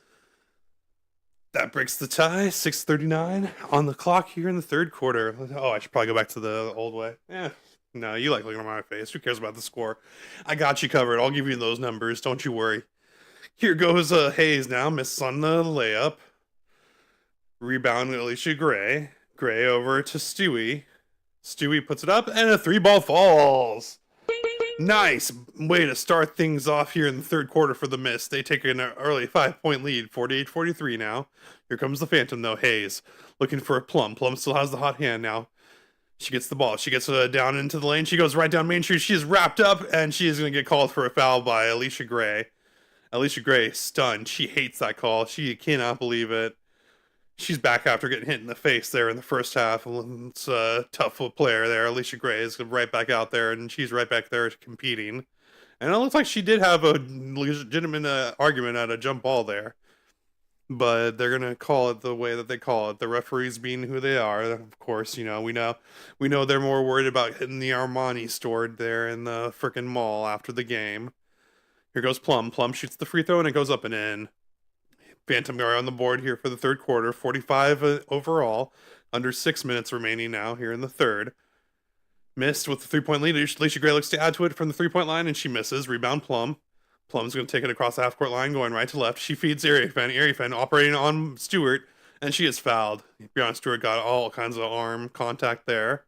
That breaks the tie. 6:39 on the clock here in the third quarter. Oh, I should probably go back to the old way. No, you like looking at my face. Who cares about the score? I got you covered. I'll give you those numbers. Don't you worry. Here goes Hayes now. Misses on the layup. Rebound Alicia Gray. Gray over to Stewie. Stewie puts it up, and a 3-ball falls. Nice way to start things off here in the third quarter for the Mist. They take an early 5-point lead, 48-43 now. Here comes the Phantom, though. Hayes looking for a Plum. Plum still has the hot hand now. She gets the ball. She gets down into the lane. She goes right down Main Street. She is wrapped up, and she is going to get called for a foul by Alicia Gray. Alicia Gray stunned. She hates that call. She cannot believe it. She's back after getting hit in the face there in the first half. It's a tough player there. Alicia Gray is right back out there, and she's right back there competing. And it looks like she did have a legitimate argument at a jump ball there. But they're going to call it the way that they call it. The referees being who they are. Of course, we know they're more worried about hitting the Armani store there in the frickin' mall after the game. Here goes Plum. Plum shoots the free throw, and it goes up and in. Phantom are on the board here for the third quarter. 45 overall. Under 6 minutes remaining now here in the third. Missed with the 3-point lead. Alicia Gray looks to add to it from the 3-point line, and she misses. Rebound Plum. Plum's going to take it across the half-court line, going right to left. She feeds Arifen operating on Stewart, and she is fouled. Brianna Stewart got all kinds of arm contact there.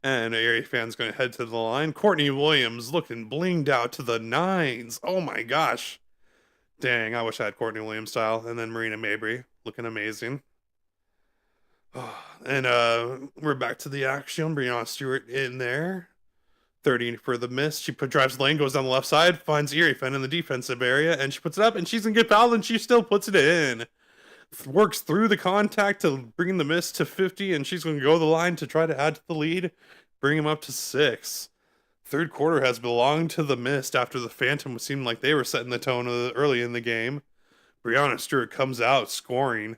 And Arifan's going to head to the line. Courtney Williams looking blinged out to the nines. Oh my gosh. Dang, I wish I had Courtney Williams style. And then Marina Mabry looking amazing. And we're back to the action. Brianna Stewart in there. 30 for the miss. She drives the lane, goes down the left side, finds Arifen in the defensive area, and she puts it up, and she's going to get fouled, and she still puts it in. Works through the contact to bring the miss to 50, and she's going to go to the line to try to add to the lead, bring him up to 6. Third quarter has belonged to the Mist after the Phantom seemed like they were setting the tone early in the game. Brianna Stewart comes out scoring.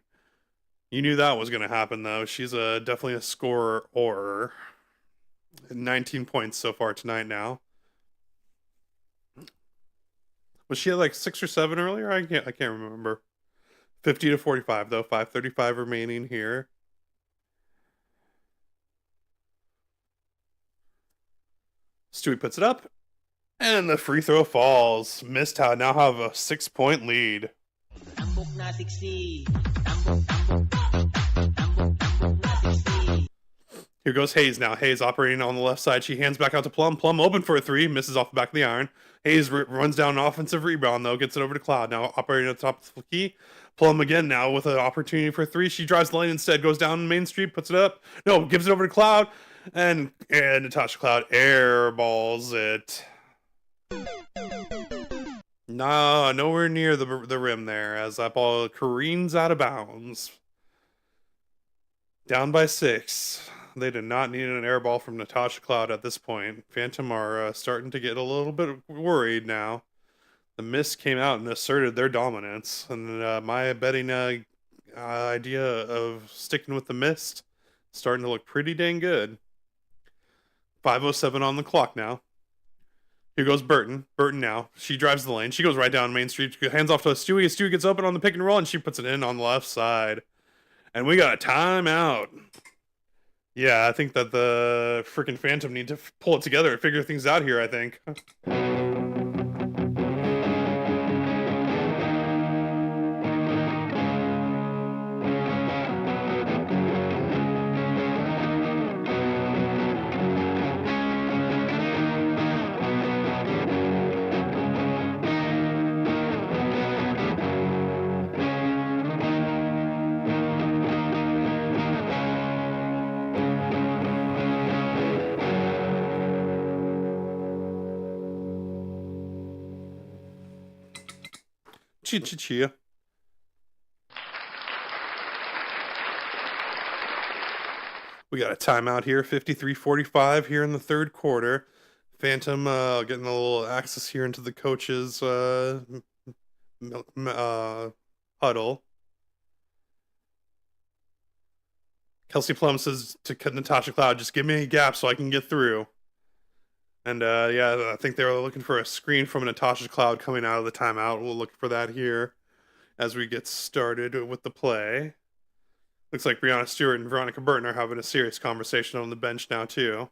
You knew that was going to happen, though. She's definitely a scorer. 19 points so far tonight now. Was she at like 6 or 7 earlier? I can't remember. 50-45 though. 5:35 remaining here. Stewie puts it up, and the free throw falls. Mist now have a 6-point lead. Here goes Hayes now. Hayes operating on the left side. She hands back out to Plum. Plum open for a 3. Misses off the back of the iron. Hayes runs down an offensive rebound, though. Gets it over to Cloud. Now operating at the top of the key. Plum again now with an opportunity for a 3. She drives the lane instead. Goes down Main Street. Puts it up. No, gives it over to Cloud. And Natasha Cloud airballs it. No, nowhere near the rim there as that ball careens out of bounds. Down by 6. They did not need an air ball from Natasha Cloud at this point. Phantom are starting to get a little bit worried now. The Mist came out and asserted their dominance. And my betting idea of sticking with the Mist starting to look pretty dang good. 5:07 on the clock now. Here goes Burton. Burton now. She drives the lane. She goes right down Main Street. Hands off to Stewie. Stewie gets open on the pick and roll, and she puts it in on the left side. And we got a timeout. Yeah, I think that the freaking Phantom need to pull it together and figure things out here, I think. Chia. We got a timeout here, 53-45 here in the third quarter. Phantom getting a little access here into the coach's huddle. Kelsey Plum says to Natasha Cloud, just give me a gap so I can get through. And yeah, I think they were looking for a screen from Natasha Cloud coming out of the timeout. We'll look for that here as we get started with the play. Looks like Brianna Stewart and Veronica Burton are having a serious conversation on the bench now, too.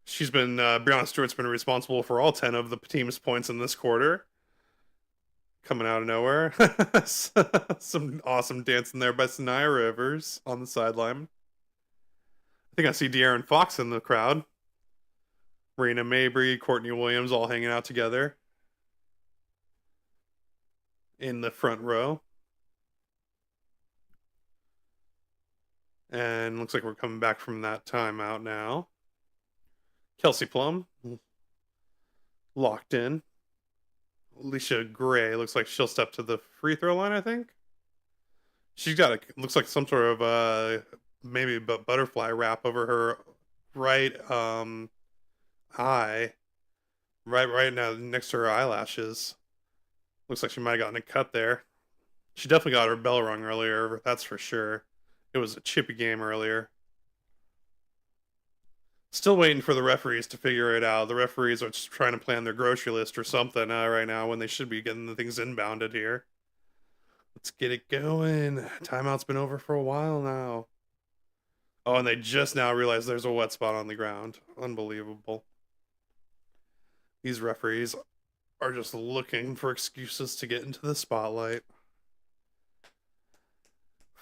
Brianna Stewart's been responsible for all 10 of the team's points in this quarter. Coming out of nowhere. Some awesome dancing there by Sanaya Rivers on the sideline. I think I see De'Aaron Fox in the crowd. Marina Mabry, Courtney Williams all hanging out together in the front row. And looks like we're coming back from that timeout now. Kelsey Plum locked in. Alicia Gray looks like she'll step to the free throw line, I think. She's got looks like some sort of maybe a butterfly wrap over her right eye. Right now next to her eyelashes. Looks like she might have gotten a cut there. She definitely got her bell rung earlier, that's for sure. It was a chippy game earlier. Still waiting for the referees to figure it out. The referees are just trying to plan their grocery list or something right now when they should be getting the things inbounded here. Let's get it going. Timeout's been over for a while now. Oh, and they just now realize there's a wet spot on the ground. Unbelievable. These referees are just looking for excuses to get into the spotlight.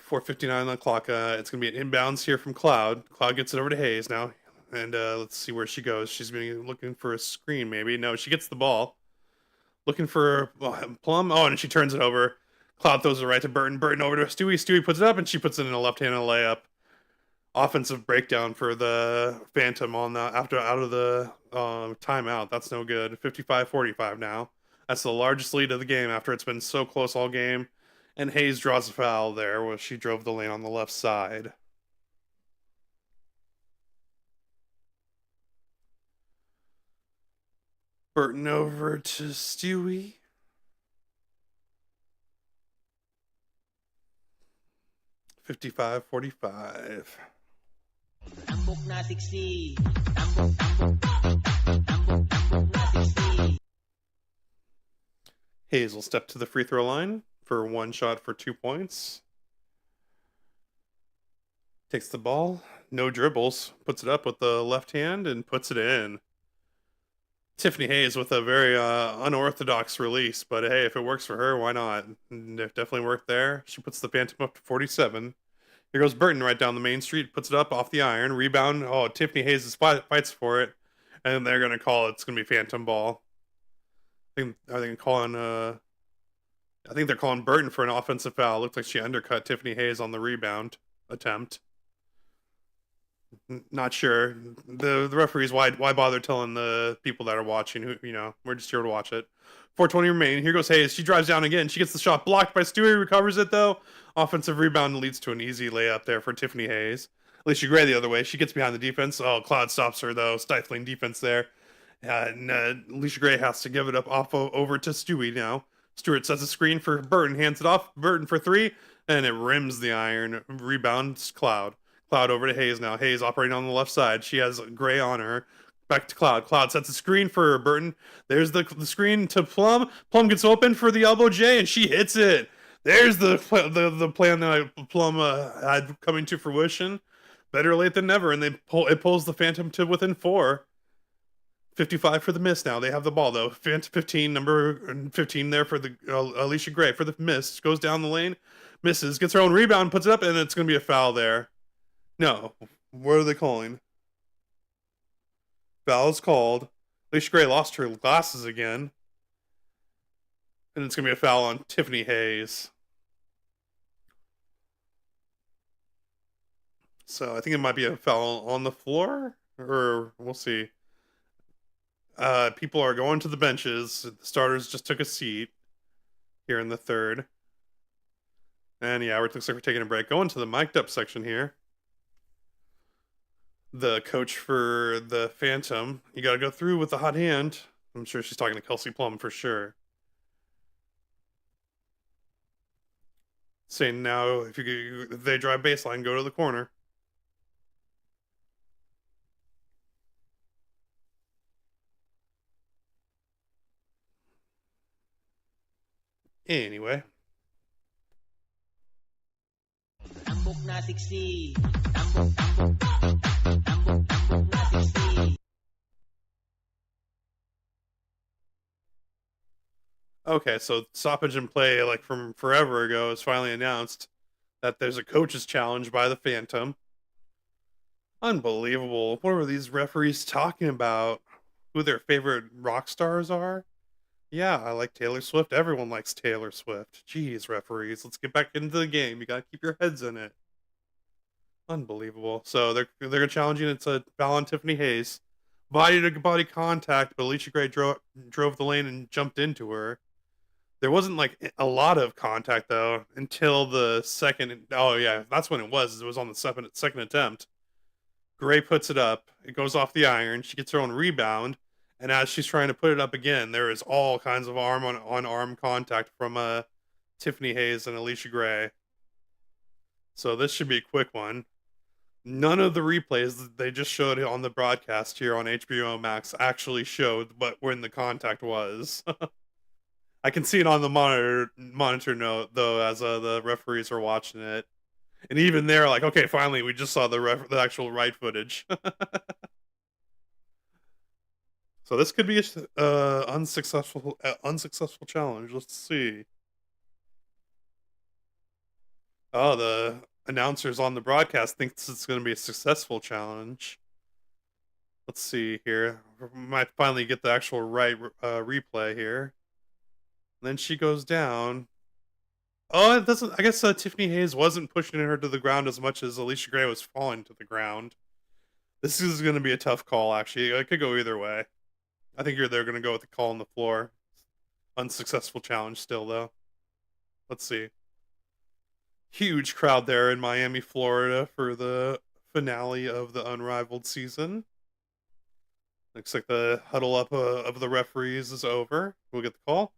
4:59 on the clock. It's going to be an inbounds here from Cloud. Cloud gets it over to Hayes now. And let's see where she goes. She's been looking for a screen, maybe. No, she gets the ball. Looking for Plum. Oh, and she turns it over. Cloud throws it right to Burton. Burton over to Stewie. Stewie puts it up, and she puts it in a left-handed layup. Offensive breakdown for the Phantom on the out of the timeout. That's no good. 55-45 now. That's the largest lead of the game after it's been so close all game. And Hayes draws a foul there where she drove the lane on the left side. Burton over to Stewie. $55-45. Hayes will step to the free throw line for one shot for 2 points. Takes the ball, no dribbles, puts it up with the left hand and puts it in. Tiffany Hayes with a very unorthodox release, but hey, if it works for her, why not? It definitely worked there. She puts the Phantom up to 47. Here goes Burton right down the main street, puts it up off the iron, rebound. Oh, Tiffany Hayes fights for it, and they're gonna call it. It's gonna be Phantom ball. I think they're calling Burton for an offensive foul. Looks like she undercut Tiffany Hayes on the rebound attempt. Not sure. The referees, why bother telling the people that are watching who, we're just here to watch it. 4:20 remaining. Here goes Hayes. She drives down again. She gets the shot blocked by Stewie, recovers it though. Offensive rebound leads to an easy layup there for Tiffany Hayes. Alicia Gray the other way. She gets behind the defense. Oh, Cloud stops her though. Stifling defense there. And Alicia Gray has to give it up over to Stewie now. Stewart sets a screen for Burton, hands it off. Burton for three, and it rims the iron. Rebounds Cloud. Cloud over to Hayes now. Hayes operating on the left side. She has Gray on her. Back to Cloud. Cloud sets a screen for Burton. There's the screen to Plum. Plum gets open for the elbow J, and she hits it. There's the plan that Plum had coming to fruition. Better late than never, and it pulls the Phantom to within 4. 55 for the miss now. They have the ball, though. 15, number 15 there for the Alicia Gray for the miss. Goes down the lane, misses, gets her own rebound, puts it up, and it's going to be a foul there. No. What are they calling? Foul is called. Alicia Gray lost her glasses again. And it's going to be a foul on Tiffany Hayes. So I think it might be a foul on the floor, or we'll see. People are going to the benches. The starters just took a seat here in the third. And yeah, it looks like we're taking a break. Going to the mic'd up section here. The coach for the Phantom, you got to go through with the hot hand. I'm sure she's talking to Kelsey Plum for sure. Saying now, if they drive baseline, go to the corner. Anyway. Tambok na 60. Tambok na 60. Okay, so stoppage in play, like from forever ago, is finally announced that there's a coach's challenge by the Phantom. Unbelievable. What were these referees talking about? Who their favorite rock stars are? Yeah, I like Taylor Swift. Everyone likes Taylor Swift. Jeez, referees, let's get back into the game. You gotta keep your heads in it. Unbelievable. So they're challenging it to foul on Tiffany Hayes. Body to body contact, but Alicia Gray drove the lane and jumped into her. There wasn't like a lot of contact though until the second. Oh yeah, that's when it was. It was on the second attempt. Gray puts it up. It goes off the iron. She gets her own rebound, and as she's trying to put it up again, there is all kinds of arm on arm contact from Tiffany Hayes and Alicia Gray. So this should be a quick one. None of the replays that they just showed on the broadcast here on HBO Max actually showed when the contact was. I can see it on the monitor note though, as the referees are watching it, and even they're like, "Okay, finally, we just saw the actual right footage." So this could be a unsuccessful challenge. Let's see. Oh, the announcers on the broadcast think it's going to be a successful challenge. Let's see here. We might finally get the actual right replay here. And then she goes down. Oh, it doesn't. I guess Tiffany Hayes wasn't pushing her to the ground as much as Alicia Gray was falling to the ground. This is going to be a tough call, actually. It could go either way. I think they're going to go with the call on the floor. Unsuccessful challenge still, though. Let's see. Huge crowd there in Miami, Florida for the finale of the Unrivaled season. Looks like the huddle up of the referees is over. We'll get the call.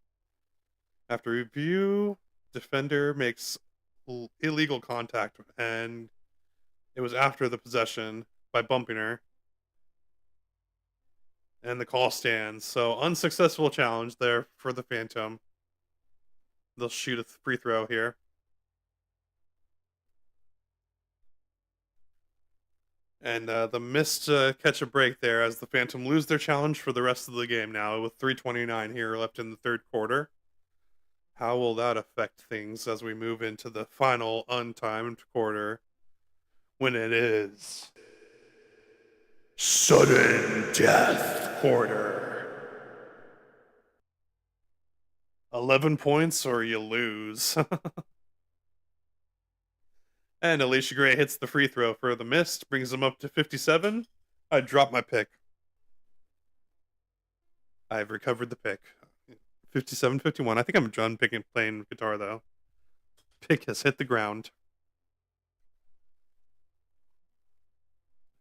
After review, defender makes illegal contact, and it was after the possession by bumping her. And the call stands. So unsuccessful challenge there for the Phantom. They'll shoot a free throw here. And the Mist catch a break there as the Phantom lose their challenge for the rest of the game now with 3:29 here left in the third quarter. How will that affect things as we move into the final untimed quarter when it is sudden death quarter? 11 points or you lose. And Alicia Gray hits the free throw for the Mist, brings them up to 57. I dropped my pick. I've recovered the pick. 57-51. I think I'm done playing guitar, though. Pick has hit the ground.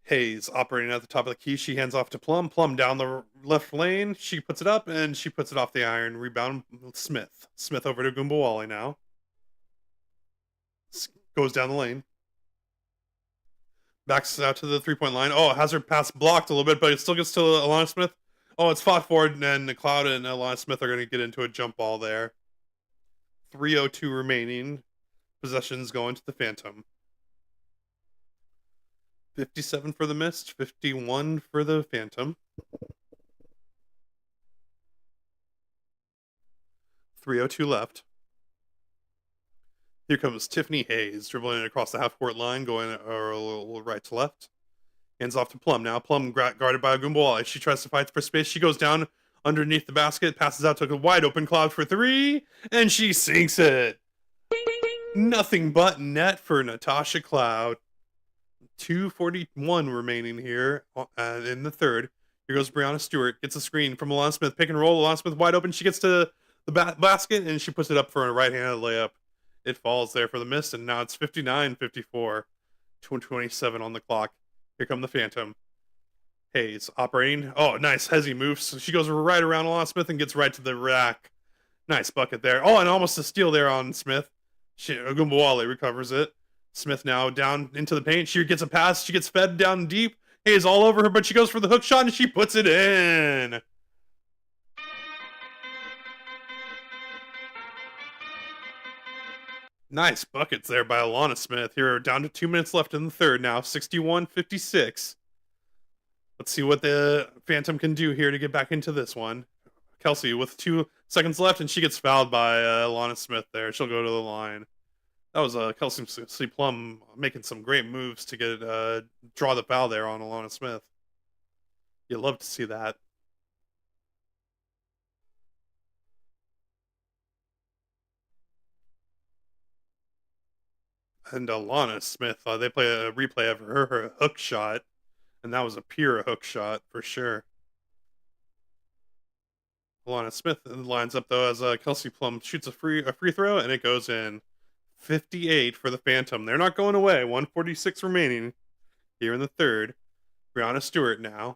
Hayes operating at the top of the key. She hands off to Plum. Plum down the left lane. She puts it up, and she puts it off the iron. Rebound, Smith. Smith over to Goombawali now. Goes down the lane. Backs out to the three-point line. Oh, has her pass blocked a little bit, but it still gets to Alana Smith. Oh, it's fought for, and then McLeod and Alana Smith are going to get into a jump ball there. 3:02 remaining. Possessions going to the Phantom. 57 for the Mist, 51 for the Phantom. 3:02 left. Here comes Tiffany Hayes, dribbling across the half-court line, going a little right to left. Hands off to Plum now. Plum guarded by Goombawali. She tries to fight for space. She goes down underneath the basket, passes out to a wide-open Cloud for three, and she sinks it. Nothing but net for Natasha Cloud. 2:41 remaining here in the third. Here goes Brianna Stewart. Gets a screen from Alana Smith. Pick and roll. Alana Smith wide open. She gets to the basket, and she puts it up for a right-handed layup. It falls there for the miss, and now it's 59-54. 227 on the clock. Here come the Phantom. Hayes operating. Oh, nice. Hezzy moves. She goes right around Alana Smith and gets right to the rack. Nice bucket there. Oh, and almost a steal there on Smith. Ogumbawale recovers it. Smith now down into the paint. She gets a pass. She gets fed down deep. Hayes all over her, but she goes for the hook shot and she puts it in. Nice buckets there by Alana Smith. Here, down to 2 minutes left in the third now. 61-56. Let's see what the Phantom can do here to get back into this one. Kelsey with 2 seconds left, and she gets fouled by Alana Smith there. She'll go to the line. That was Kelsey Plum making some great moves to get draw the foul there on Alana Smith. You love to see that. And Alana Smith, they play a replay of her hook shot, and that was a pure hook shot for sure. Alana Smith lines up though as Kelsey Plum shoots a free throw, and it goes in. 58 for the Phantom. They're not going away. 146 remaining here in the third. Brianna Stewart now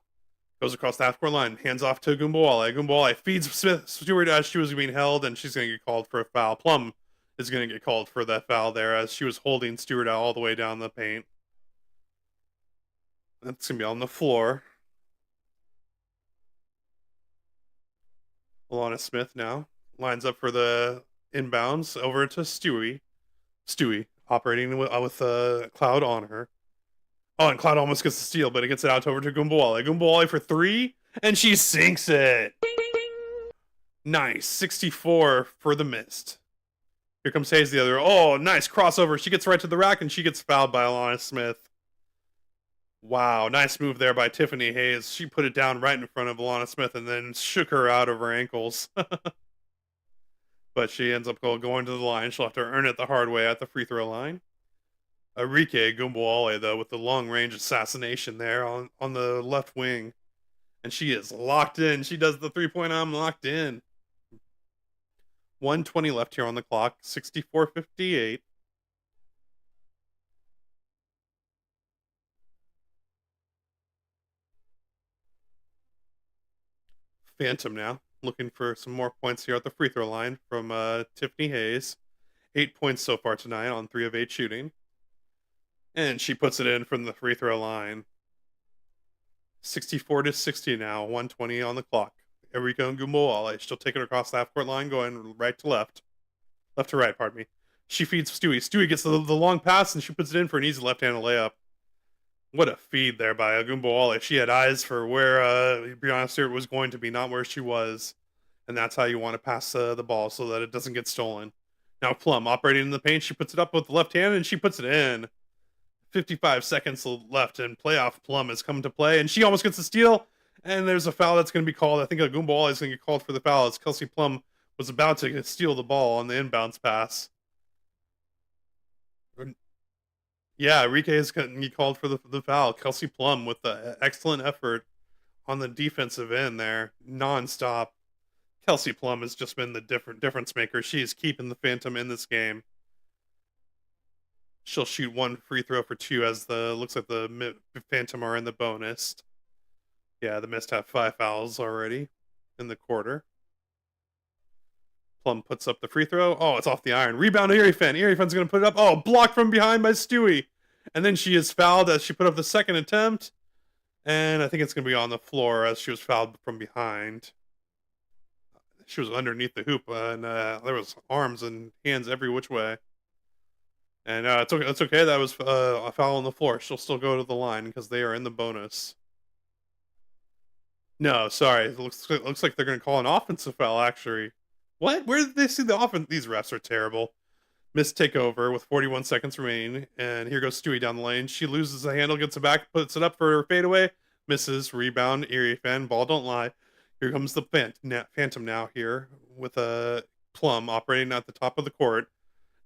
goes across the half-court line, hands off to Gumbawale. Gumbawale feeds Stewart as she was being held, and she's going to get called for a foul. Plum is going to get called for that foul there as she was holding Stewart out all the way down the paint. That's going to be on the floor. Alana Smith now lines up for the inbounds over to Stewie. Stewie operating with Cloud on her. Oh, and Cloud almost gets the steal, but it gets it out over to Gumbawale. Gumbawale for 3, and she sinks it. Nice. 64 for the mist. Here comes Hayes the other. Oh, nice crossover. She gets right to the rack, and she gets fouled by Alana Smith. Wow, nice move there by Tiffany Hayes. She put it down right in front of Alana Smith and then shook her out of her ankles. But she ends up going to the line. She'll have to earn it the hard way at the free throw line. Arike Gumbawale, though, with the long-range assassination there on the left wing. And she is locked in. She does the three-point I'm locked in. 1:20 left here on the clock. 64-58. Phantom now, looking for some more points here at the free throw line from Tiffany Hayes. 8 points so far tonight on 3 of 8 shooting. And she puts it in from the free throw line. 64-60 now, 1:20 on the clock. Erika Ngumbawale, she'll take it across the half-court line, going right to left. Left to right, pardon me. She feeds Stewie. Stewie gets the long pass, and she puts it in for an easy left-handed layup. What a feed there by Ogumbawale. She had eyes for where Brianna Stewart was going to be, not where she was. And that's how you want to pass the ball so that it doesn't get stolen. Now Plum operating in the paint. She puts it up with the left hand, and she puts it in. 55 seconds left, and playoff Plum has come to play. And she almost gets a steal, and there's a foul that's going to be called. I think Ogumbawale is going to get called for the foul as Kelsey Plum was about to steal the ball on the inbounds pass. Yeah, Rike is going to be called for the foul. Kelsey Plum with the excellent effort on the defensive end there, nonstop. Kelsey Plum has just been the difference maker. She is keeping the Phantom in this game. She'll shoot 1 free throw for 2 as looks like the Phantom are in the bonus. Yeah, the Mist have 5 fouls already in the quarter. Plum puts up the free throw. Oh, it's off the iron. Rebound to Erifan. Erifan's going to put it up. Oh, blocked from behind by Stewie. And then she is fouled as she put up the second attempt. And I think it's going to be on the floor as she was fouled from behind. She was underneath the hoop, and there was arms and hands every which way. And it's okay. That was a foul on the floor. She'll still go to the line because they are in the bonus. No, sorry. It looks like they're going to call an offensive foul, actually. What? Where did they see the offense? These refs are terrible. Missed takeover with 41 seconds remaining. And here goes Stewie down the lane. She loses the handle, gets it back, puts it up for her fadeaway. Misses. Rebound. Erie fan. Ball don't lie. Here comes the Phantom now here with a Plum operating at the top of the court.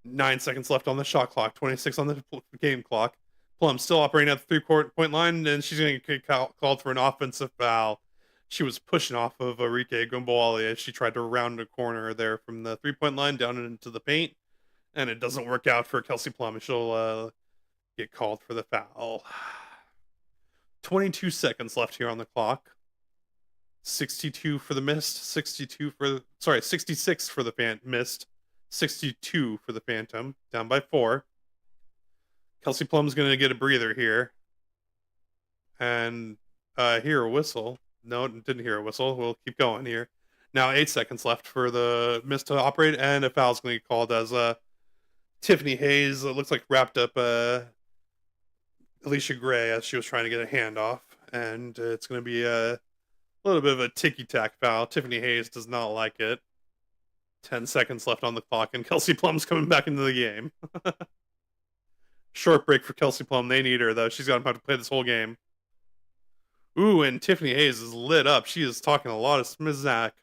9 seconds left on the shot clock. 26 on the game clock. Plum still operating at the 3-point line, and she's going to get called for an offensive foul. She was pushing off of Arike Gumbawale as she tried to round a corner there from the 3-point line down into the paint. And it doesn't work out for Kelsey Plum, and she'll get called for the foul. 22 seconds left here on the clock. 62 for the missed, 66 for the missed, 62 for the Phantom, down by 4. Kelsey Plum's going to get a breather here. And hear a whistle. No, didn't hear a whistle. We'll keep going here. Now 8 seconds left for the miss to operate, and a foul's going to get called as Tiffany Hayes, it looks like, wrapped up Alicia Gray as she was trying to get a handoff. And it's going to be a little bit of a ticky-tack foul. Tiffany Hayes does not like it. 10 seconds left on the clock, and Kelsey Plum's coming back into the game. Short break for Kelsey Plum. They need her, though. She's going to have to play this whole game. Ooh, and Tiffany Hayes is lit up. She is talking a lot of smizzack.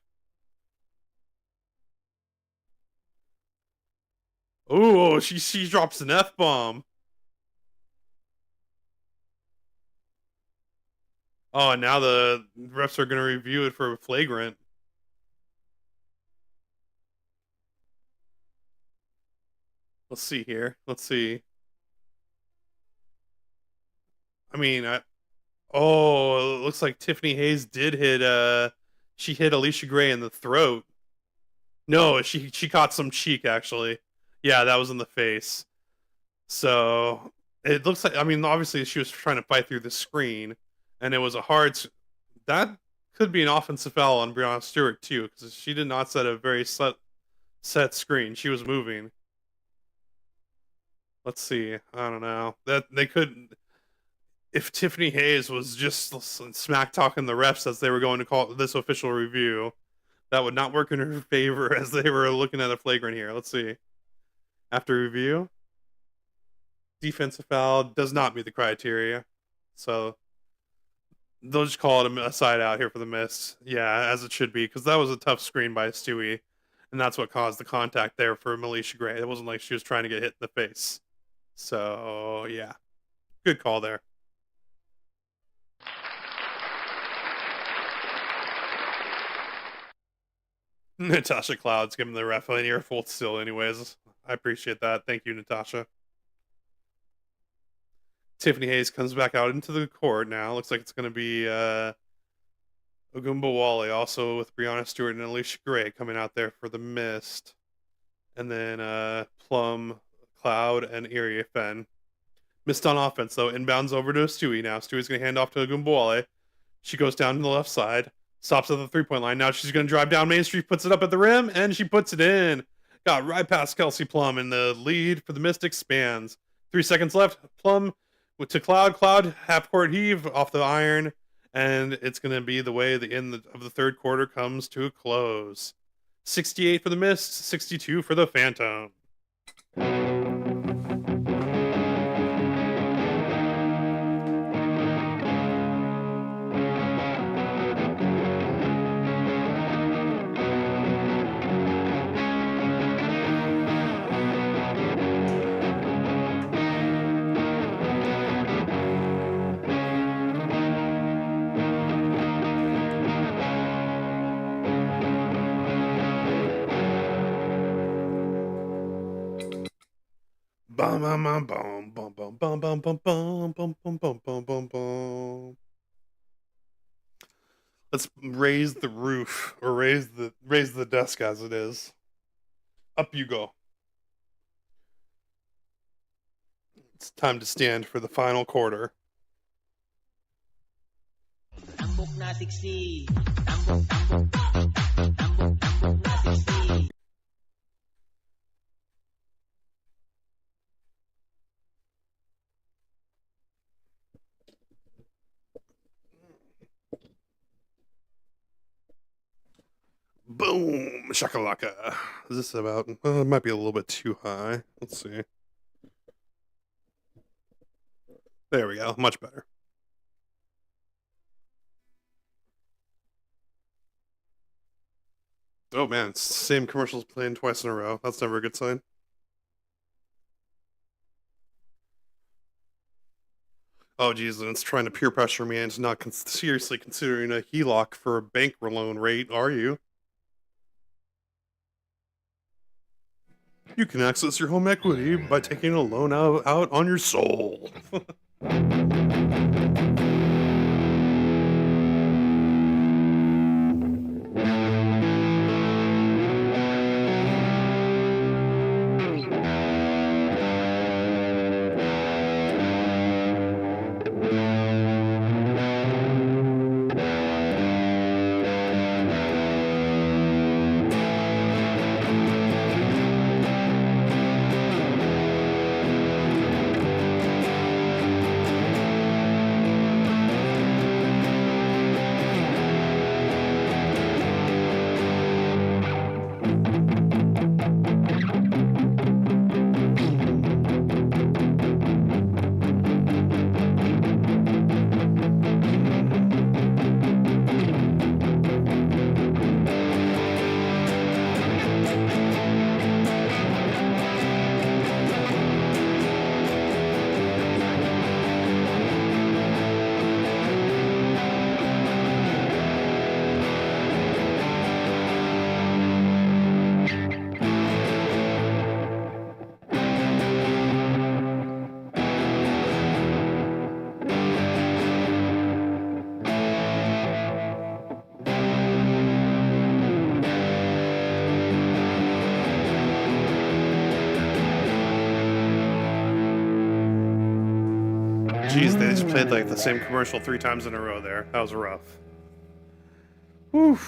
Ooh, she drops an F-bomb. Oh, and now the refs are going to review it for flagrant. Let's see here. Let's see. I mean, oh, it looks like Tiffany Hayes did hit, she hit Alicia Gray in the throat. No, she caught some cheek, actually. Yeah, that was in the face. So, it looks like, I mean, obviously she was trying to fight through the screen, and it was a hard, that could be an offensive foul on Breonna Stewart, too, because she did not set a very set screen. She was moving. Let's see. I don't know. That they could, if Tiffany Hayes was just smack talking the refs as they were going to call this official review, that would not work in her favor as they were looking at a flagrant here. Let's see. After review, defensive foul does not meet the criteria. So they'll just call it a side out here for the miss. Yeah, as it should be, because that was a tough screen by Stewie, and that's what caused the contact there for Alicia Gray. It wasn't like she was trying to get hit in the face. So, yeah. Good call there. Natasha Cloud's giving the ref an earful still anyways. I appreciate that. Thank you, Natasha. Tiffany Hayes comes back out into the court now. Looks like it's going to be Ogunbowale, also with Breonna Stewart and Alicia Gray coming out there for the mist. And then Plum, Cloud, and Erie Fenn. Missed on offense, though. Inbounds over to Stewie now. Stewie's going to hand off to Ogunbowale. She goes down to the left side. Stops at the three-point line. Now she's going to drive down Main Street, puts it up at the rim, and she puts it in. Got right past Kelsey Plum, and the lead for the Mist expands. 3 seconds left. Plum to Cloud. Cloud, half-court heave off the iron, and it's going to be the way the end of the third quarter comes to a close. 68 for the Mist, 62 for the Phantom. Bum bum bum bum bum bum bum bum bum bum bum bum bum bum bum bum. Let's raise the roof, or raise the desk as it is. Up you go. It's time to stand for the final quarter. Tambok na 60. Tambok na 60. Boom! Shakalaka. Is this about... Well, it might be a little bit too high. Let's see. There we go. Much better. Oh, man. It's the same commercials playing twice in a row. That's never a good sign. Oh, geez, and it's trying to peer pressure me into not seriously considering a HELOC for a bank loan rate, are you? You can access your home equity by taking a loan out on your soul. Jeez, they just played like the same commercial 3 times in a row there. That was rough. Whew.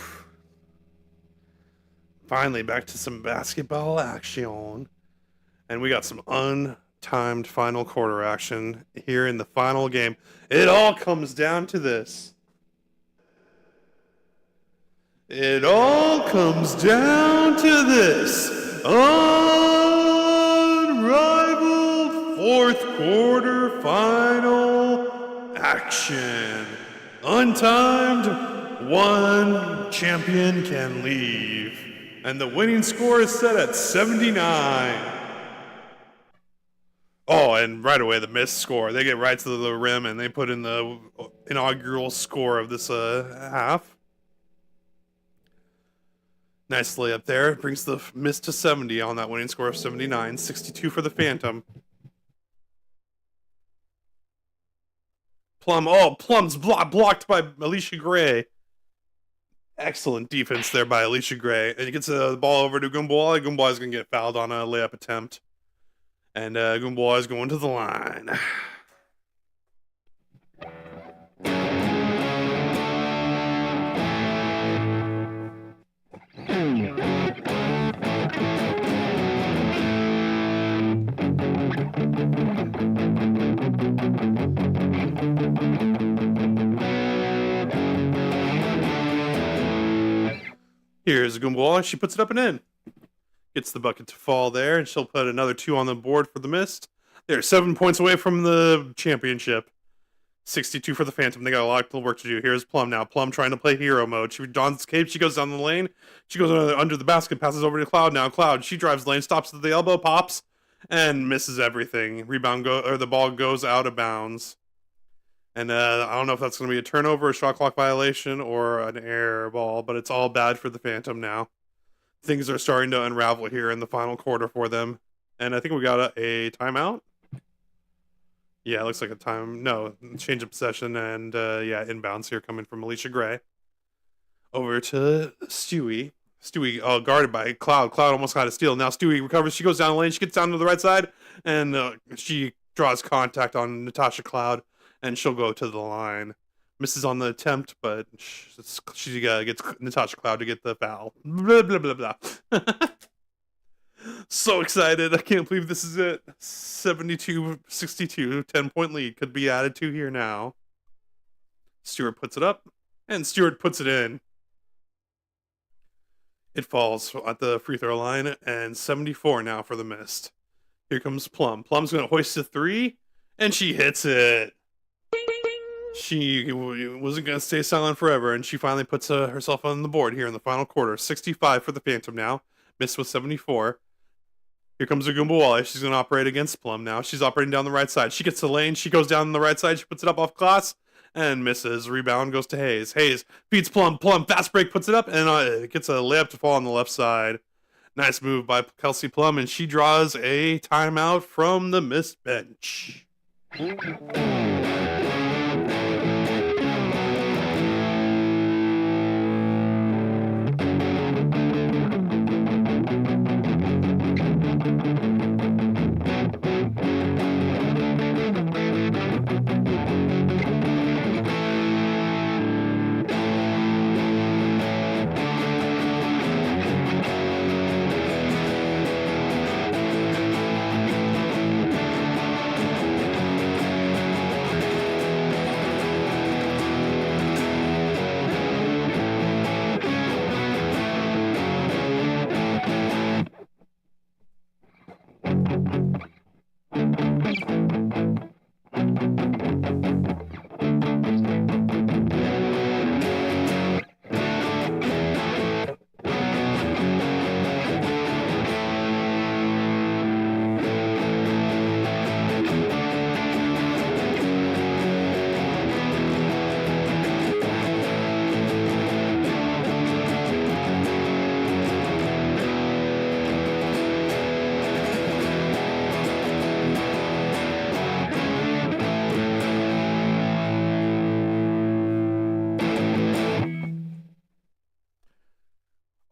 Finally, back to some basketball action. And we got some untimed final quarter action here in the final game. It all comes down to this. It all comes down to this. Unrivaled fourth quarter final action. Untimed, one champion can leave. And the winning score is set at 79. Oh, and right away the missed score. They get right to the rim and they put in the inaugural score of this half. Nice layup there. Brings the miss to 70 on that winning score of 79. 62 for the Phantom. Plum. Oh, Plum's blocked by Alicia Gray. Excellent defense there by Alicia Gray. And he gets the ball over to Gumball. Gumball is going to get fouled on a layup attempt. And Gumball is going to the line. Here's Gumball. She puts it up and in. Gets the bucket to fall there, and she'll put another 2 on the board for the mist. They're 7 points away from the championship. 62 for the Phantom. They got a lot of work to do. Here's Plum now. Plum trying to play hero mode. She dons cape. She goes down the lane. She goes under the basket, passes over to Cloud now. Cloud, she drives lane, stops at the elbow, pops, and misses everything. The ball goes out of bounds. And I don't know if that's going to be a turnover, a shot clock violation, or an air ball, but it's all bad for the Phantom now. Things are starting to unravel here in the final quarter for them. And I think we got a timeout. Yeah, it looks like a time. No, change of possession and inbounds here coming from Alicia Gray. Over to Stewie. Stewie guarded by Cloud. Cloud almost got a steal. Now Stewie recovers. She goes down the lane. She gets down to the right side. And she draws contact on Natasha Cloud. And she'll go to the line. Misses on the attempt, but she gets Natasha Cloud to get the foul. Blah, blah, blah, blah. So excited. I can't believe this is it. 72-62. 10-point lead could be added to here now. Stewart puts it up, and Stewart puts it in. It falls at the free throw line, and 74 now for the Mist. Here comes Plum. Plum's going to hoist a 3, and she hits it. She wasn't going to stay silent forever, and she finally puts herself on the board here in the final quarter. 65 for the Phantom now. Missed with 74. Here comes Agumbawale. She's going to operate against Plum now. She's operating down the right side. She gets the lane. She goes down the right side. She puts it up off glass and misses. Rebound goes to Hayes. Hayes feeds Plum. Plum, fast break, puts it up, and it gets a layup to fall on the left side. Nice move by Kelsey Plum, and she draws a timeout from the missed bench.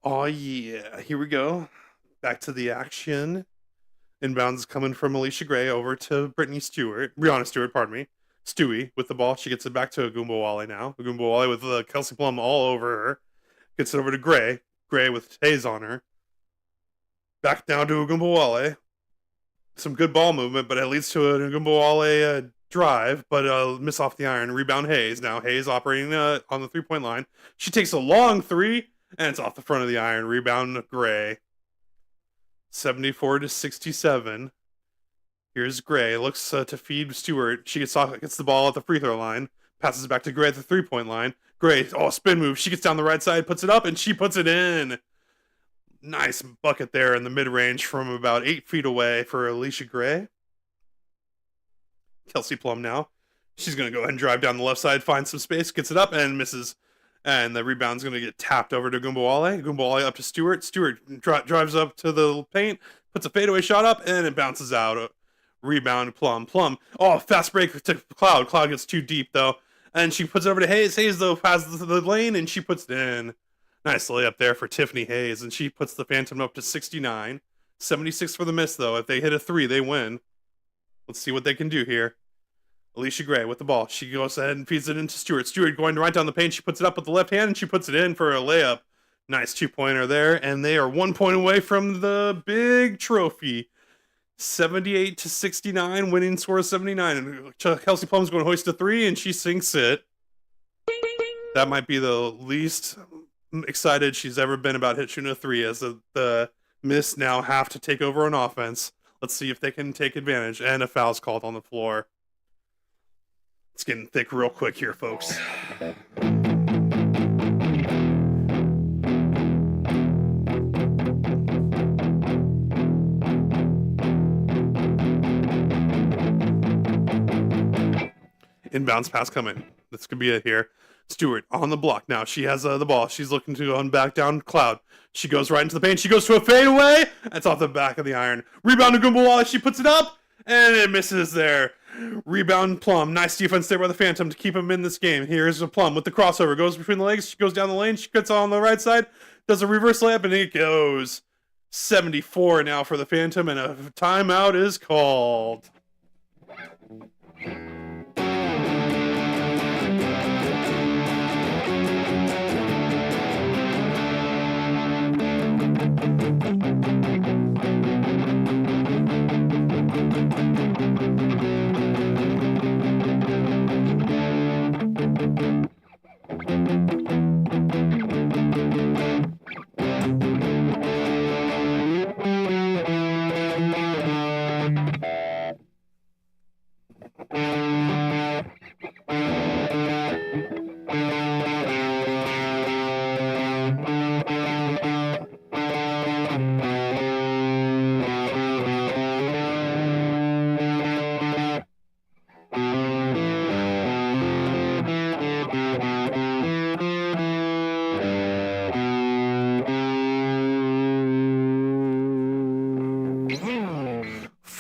Oh yeah, here we go. Back to the action. Inbounds coming from Alicia Gray over to Brianna Stewart, pardon me. Stewie with the ball. She gets it back to Agumbawale now. Agumbawale with Kelsey Plum all over her. Gets it over to Gray. Gray with Hayes on her. Back down to Agumbawale. Some good ball movement, but it leads to an Agumbawale drive, but miss off the iron. Rebound Hayes. Now Hayes operating on the three-point line. She takes a long three, and it's off the front of the iron. Rebound Gray. 74-67. Here's Gray. Looks to feed Stewart. She gets the ball at the free throw line. Passes back to Gray at the three-point line. Gray, spin move. She gets down the right side, puts it up, and she puts it in. Nice bucket there in the mid-range from about 8 feet away for Alicia Gray. Kelsey Plum now. She's going to go ahead and drive down the left side, find some space, gets it up, and misses. And the rebound's going to get tapped over to Agumbawale. Agumbawale up to Stewart. Stewart drives up to the paint, puts a fadeaway shot up, and it bounces out. Rebound, Plum. Fast break to Cloud. Cloud gets too deep, though. And she puts it over to Hayes. Hayes, though, passes the lane, and she puts it in. Nice layup there for Tiffany Hayes, and she puts the Phantom up to 69. 76 for the miss, though. If they hit a three, they win. Let's see what they can do here. Alicia Gray with the ball. She goes ahead and feeds it into Stewart. Stewart going right down the paint. She puts it up with the left hand, and she puts it in for a layup. Nice two-pointer there, and they are 1 point away from the big trophy. 78-69, winning score is 79. And Kelsey Plum's going to hoist a three, and she sinks it. That might be the least excited she's ever been about shooting a three, as the Miss now have to take over on offense. Let's see if they can take advantage, and a foul's called on the floor. It's getting thick real quick here, folks. Inbounds pass coming. This could be it here. Stewart on the block now. She has the ball. She's looking to go back down Cloud. She goes right into the paint. She goes to a fadeaway. That's off the back of the iron. Rebound to Agumbawale. She puts it up, and it misses there. Rebound Plum. Nice defense there by the Phantom to keep him in this game. Here's a Plum with the crossover. Goes between the legs. She goes down the lane. She gets on the right side. Does a reverse layup, and it goes. 74 now for the Phantom, and a timeout is called.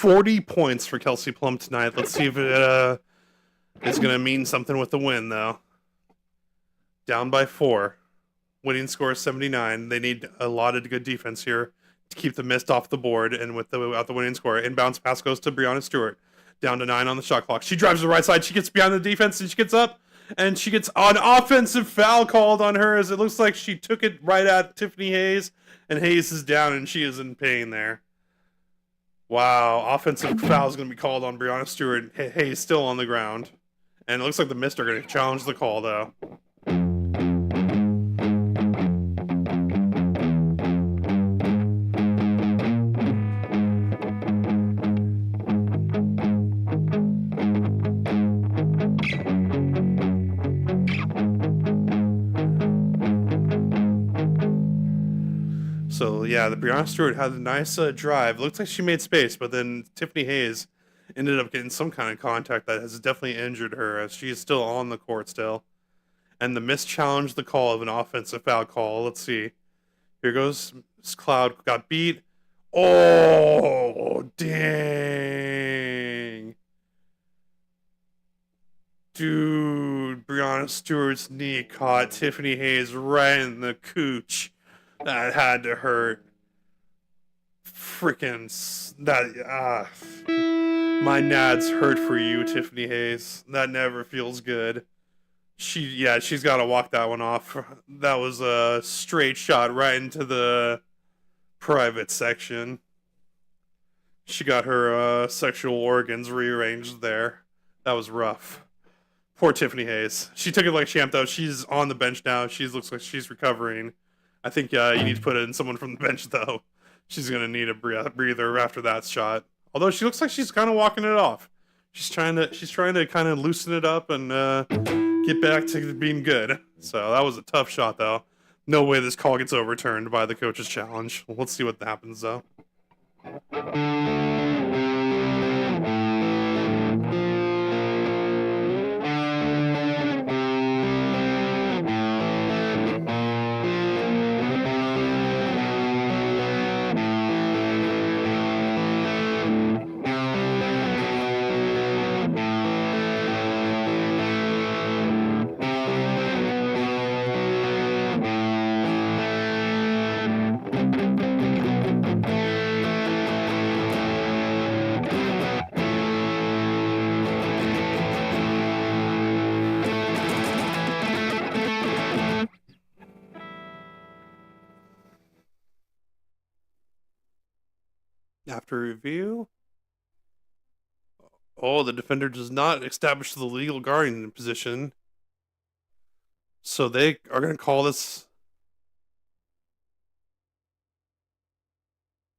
40 points for Kelsey Plum tonight. Let's see if it is going to mean something with the win, though. Down by 4. Winning score is 79. They need a lot of good defense here to keep the mist off the board. And without the winning score, inbounds pass goes to Breonna Stewart. Down to 9 on the shot clock. She drives to the right side. She gets behind the defense and she gets up. And she gets an offensive foul called on her as it looks like she took it right at Tiffany Hayes. And Hayes is down and she is in pain there. Wow. Offensive foul is going to be called on Breonna Stewart. Hayes still on the ground. And it looks like the Mist are going to challenge the call, though. So, yeah, the Breonna Stewart had a nice drive. Looks like she made space, but then Tiffany Hayes ended up getting some kind of contact that has definitely injured her as she is still on the court still. And the Mist challenged the call of an offensive foul call. Let's see. Here goes Cloud. Got beat. Oh, dang. Dude, Breonna Stewart's knee caught Tiffany Hayes right in the cooch. That had to hurt. Freaking that. My nads hurt for you, Tiffany Hayes. That never feels good. She's got to walk that one off. That was a straight shot right into the private section. She got her sexual organs rearranged there. That was rough. Poor Tiffany Hayes. She took it like a champ, though. She's on the bench now. She looks like she's recovering. I think you need to put in someone from the bench, though. She's going to need a breather after that shot. Although she looks like she's kind of walking it off. She's trying to kind of loosen it up and get back to being good. So that was a tough shot, though. No way this call gets overturned by the coach's challenge. Let's see what happens, though. After review, the defender does not establish the legal guardian position. So they are going to call this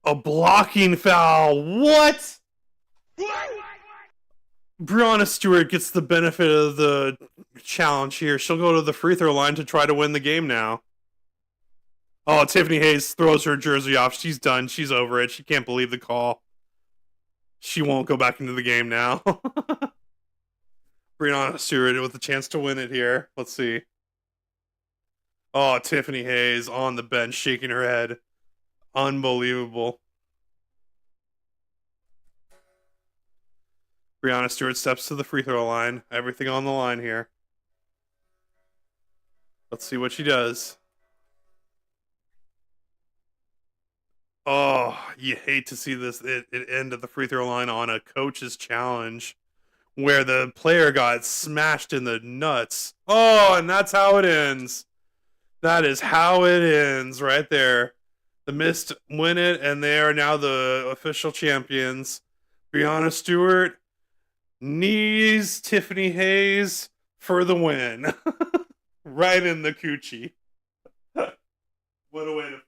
a blocking foul. What? Breonna Stewart gets the benefit of the challenge here. She'll go to the free throw line to try to win the game now. Oh, Tiffany Hayes throws her jersey off. She's done. She's over it. She can't believe the call. She won't go back into the game now. Breonna Stewart with a chance to win it here. Let's see. Oh, Tiffany Hayes on the bench shaking her head. Unbelievable. Breonna Stewart steps to the free throw line. Everything on the line here. Let's see what she does. Oh, you hate to see this it end at the free throw line on a coach's challenge where the player got smashed in the nuts. Oh, and that's how it ends. That is how it ends right there. The Mist win it, and they are now the official champions. Breonna Stewart knees Tiffany Hayes for the win. Right in the coochie. What a way to